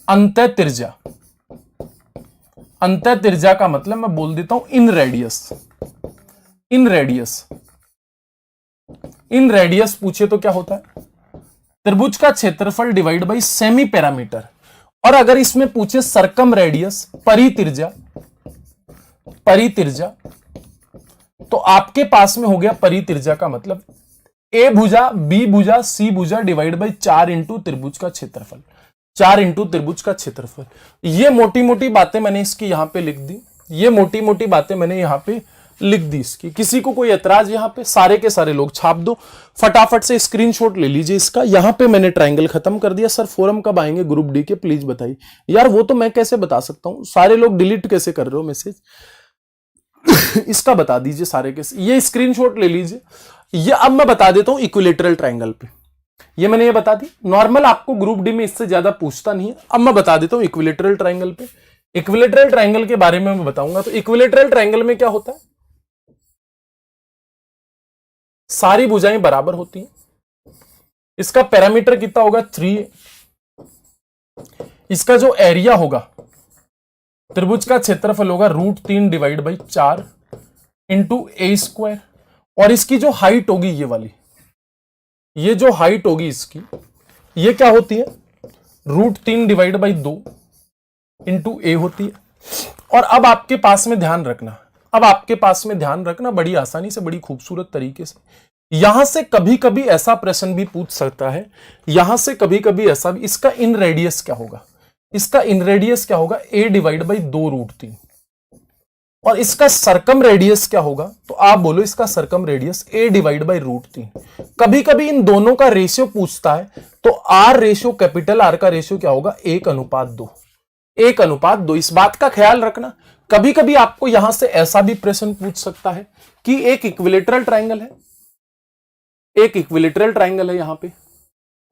अंतः त्रिज्या, अंतः त्रिज्या का मतलब मैं बोल देता हूं इन रेडियस, इन रेडियस, इन रेडियस पूछे तो क्या होता है, त्रिभुज का क्षेत्रफल डिवाइड बाई सेमी पैरामीटर। और अगर इसमें पूछे सरकम रेडियस, परित्रिज्या, परित्रिज्या, तो आपके पास में हो गया परित्रिज्या का मतलब ए भुजा, बी भुजा, सी भुजा डिवाइड बाई 4 इंटू त्रिभुज का क्षेत्रफल, 4 इंटू त्रिभुज का क्षेत्रफल। ये मोटी मोटी बातें मैंने इसकी यहां पे लिख दी, ये मोटी मोटी बातें मैंने यहां पे लिख दी इसकी। किसी को कोई एतराज यहां पे? सारे के सारे लोग छाप दो, फटाफट से स्क्रीनशॉट ले लीजिए इसका। यहां पे मैंने ट्रायंगल खत्म कर दिया। सर फोरम कब आएंगे ग्रुप डी के, प्लीज बताइए। यार वो तो मैं कैसे बता सकता हूं, सारे लोग डिलीट कैसे कर रहे हो मैसेज इसका बता दीजिए सारे के। ये स्क्रीनशॉट ले लीजिए। ये अब मैं बता देता हूं इक्विलेटरल ट्रायंगल पे, ये मैंने ये बता दी। नॉर्मल आपको ग्रुप डी में इससे ज्यादा पूछता नहीं है। अब मैं बता देता हूं इक्विलेटरल ट्रायंगल पे। इक्विलेटरल ट्रायंगल के बारे में मैं बताऊंगा। तो इक्विलेटरल ट्रायंगल में क्या होता है, सारी भुजाएं बराबर होती हैं। इसका पैरामीटर कितना होगा, 3। इसका जो एरिया होगा, त्रिभुज का क्षेत्रफल होगा √3 divide by 4 into A square. और इसकी जो हाइट होगी ये वाली, ये जो हाइट होगी इसकी, ये क्या होती है, √3 डिवाइड बाई 2 इंटू ए होती है। और अब आपके पास में ध्यान रखना, अब आपके पास में ध्यान रखना बड़ी आसानी से, बड़ी खूबसूरत तरीके से। यहां से कभी कभी ऐसा प्रश्न भी पूछ सकता है, यहां से कभी कभी ऐसा भी, इसका इन रेडियस क्या होगा, इसका इन रेडियस क्या होगा, a डिवाइड बाई 2√3। और इसका सरकम रेडियस क्या होगा, तो आप बोलो इसका सरकम रेडियस a डिवाइड बाई √3। कभी कभी इन दोनों का रेशियो पूछता है, तो R रेशियो, कैपिटल R का रेशियो क्या होगा, 1:2, 1:2। इस बात का ख्याल रखना। कभी कभी आपको यहां से ऐसा भी प्रश्न पूछ सकता है कि एक इक्विलेटरल ट्रायंगल है, एक इक्विलेटरल ट्रायंगल है यहां पे,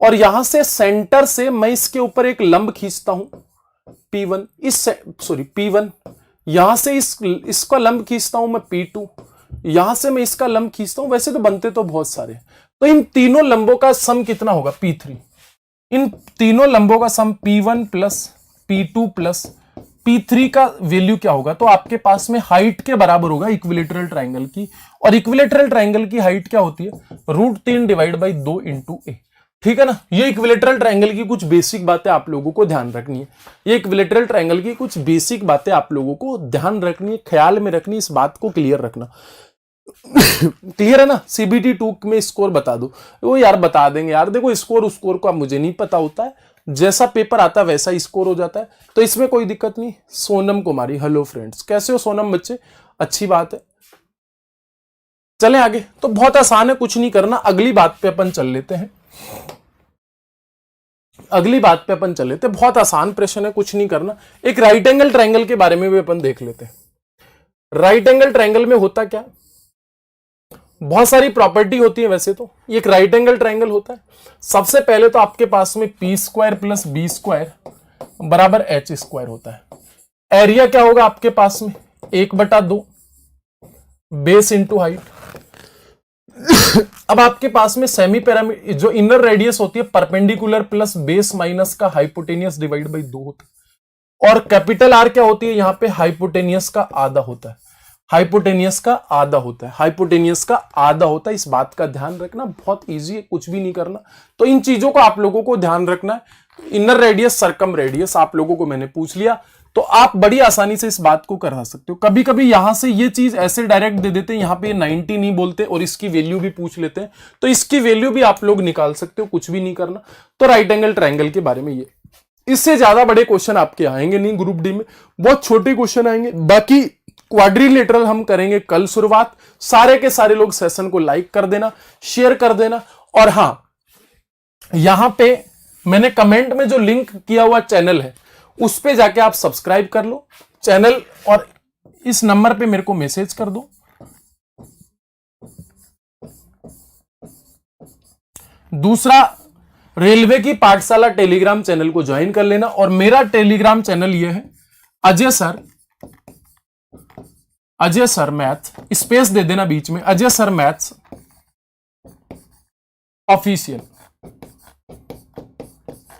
और यहां से सेंटर से मैं इसके ऊपर एक लंब खींचता हूं P1, P1, यहां से इसका लंब खींचता हूं मैं P2, यहां से मैं इसका लंब खींचता हूं। वैसे तो बनते तो बहुत सारे, तो इन तीनों लंबों का सम कितना होगा, P3। इन तीनों लंबों का सम P1 plus P2 plus P3 का वैल्यू क्या होगा, तो आपके पास में हाइट के बराबर होगा इक्विलेटरल ट्रायंगल की। और इक्विलेटरल ट्रायंगल की हाइट क्या होती है, √3 डिवाइड बाई 2 इंटू ए। ठीक है ना। ये इक्विलेटरल ट्रायंगल की कुछ बेसिक बातें आप लोगों को ध्यान रखनी है। ये इक्विलेटरल ट्रायंगल की कुछ बेसिक बातें आप लोगों को ध्यान रखनी है, ख्याल में रखनी, इस बात को क्लियर रखना। क्लियर है ना। CBT 2 में स्कोर बता दो, वो यार बता देंगे यार, देखो स्कोर का मुझे नहीं पता होता है, जैसा पेपर आता है वैसा स्कोर हो जाता है, तो इसमें कोई दिक्कत नहीं। सोनम कुमारी, हेलो फ्रेंड्स, कैसे हो सोनम बच्चे, अच्छी बात है। चलें आगे। तो बहुत आसान है, कुछ नहीं करना। अगली बात पे अपन चल लेते हैं, अगली बात पे अपन चल लेते हैं। बहुत आसान प्रश्न है, कुछ नहीं करना। एक राइट एंगल ट्रायंगल के बारे में भी अपन देख लेते हैं। राइट एंगल ट्रायंगल में होता क्या, बहुत सारी प्रॉपर्टी होती है। वैसे तो ये एक राइट एंगल ट्रायंगल होता है। सबसे पहले तो आपके पास में p² प्लस b² बराबर h² होता है। एरिया क्या होगा आपके पास में, 1/2 बेस इंटू हाइट। अब आपके पास में सेमी पैरामीटर, जो इनर रेडियस होती है, परपेंडिकुलर प्लस बेस माइनस का हाइपोटेनियस डिवाइड बाई 2 होता है। और कैपिटल R क्या होती है, यहां पे हाइपोटेनियस का आधा होता है, हाइपोटेनियस का आधा होता है, हाइपोटेनियस का आधा होता है। इस बात का ध्यान रखना, बहुत इजी है, कुछ भी नहीं करना। तो इन चीजों को आप लोगों को ध्यान रखना है। इनर रेडियस, सरकम रेडियस आप लोगों को मैंने पूछ लिया, तो आप बड़ी आसानी से इस बात को करा सकते हो। कभी कभी यहां से ये चीज ऐसे डायरेक्ट दे देते हैं, यहां पे 90 नहीं बोलते और इसकी वैल्यू भी पूछ लेते हैं, तो इसकी वैल्यू भी आप लोग निकाल सकते हो, कुछ भी नहीं करना। तो राइट एंगल ट्रायंगल के बारे में ये, इससे ज्यादा बड़े क्वेश्चन आपके आएंगे नहीं ग्रुप डी में, बहुत छोटे क्वेश्चन आएंगे। बाकी क्वाड्रिलेटरल हम करेंगे कल शुरुआत। सारे के सारे लोग सेशन को लाइक कर देना, शेयर कर देना। और हां, यहां पे मैंने कमेंट में जो लिंक किया हुआ चैनल है, उस पे जाके आप सब्सक्राइब कर लो चैनल, और इस नंबर पे मेरे को मैसेज कर दो। दूसरा, रेलवे की पाठशाला टेलीग्राम चैनल को ज्वाइन कर लेना। और मेरा टेलीग्राम चैनल ये है, अजय सर मैथ, स्पेस दे देना बीच में, अजय सर मैथ्स ऑफिशियल,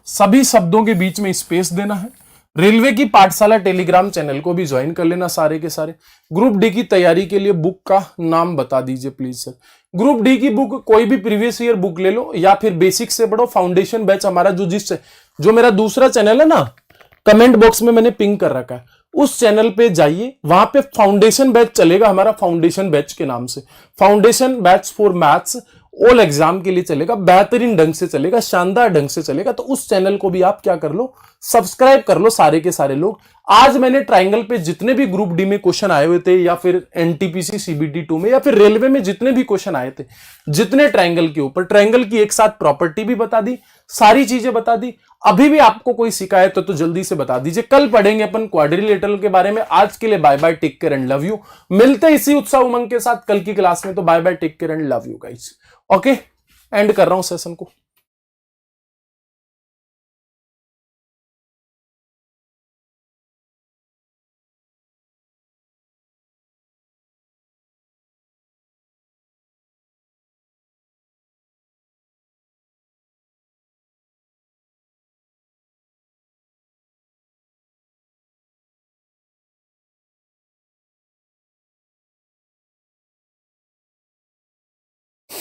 सभी शब्दों के बीच में स्पेस देना है। रेलवे की पाठशाला टेलीग्राम चैनल को भी ज्वाइन कर लेना सारे के सारे। ग्रुप डी की तैयारी के लिए बुक का नाम बता दीजिए प्लीज सर। ग्रुप डी की बुक कोई भी प्रीवियस ईयर बुक ले लो या फिर बेसिक से पढ़ो। फाउंडेशन बैच हमारा जो मेरा दूसरा चैनल है ना, कमेंट बॉक्स में मैंने पिंग कर रखा है, उस चैनल पे जाइए, वहां पे फाउंडेशन बैच चलेगा हमारा, फाउंडेशन बैच के नाम से, foundation batch for maths all exam के लिए चलेगा, बेहतरीन ढंग से चलेगा, शानदार ढंग से चलेगा। तो उस चैनल को भी आप क्या कर लो, सब्सक्राइब कर लो सारे के सारे लोग। आज मैंने ट्रायंगल पे जितने भी ग्रुप डी में क्वेश्चन आए हुए थे या फिर एनटीपीसी सीबीटी 2 में या फिर रेलवे में जितने भी क्वेश्चन आए थे, जितने ट्रायंगल के ऊपर, ट्रायंगल की एक साथ प्रॉपर्टी भी बता दी, सारी चीजें बता दी। अभी भी आपको कोई शिकायत हो तो जल्दी से बता दीजिए। कल पढ़ेंगे अपन क्वाड्रिलेटरल के बारे में। आज के लिए bye bye, take care and love you. मिलते इसी उत्साह उमंग के साथ कल की क्लास में। तो bye bye, take care and love you guys. Okay, end कर रहा हूं सेशन को।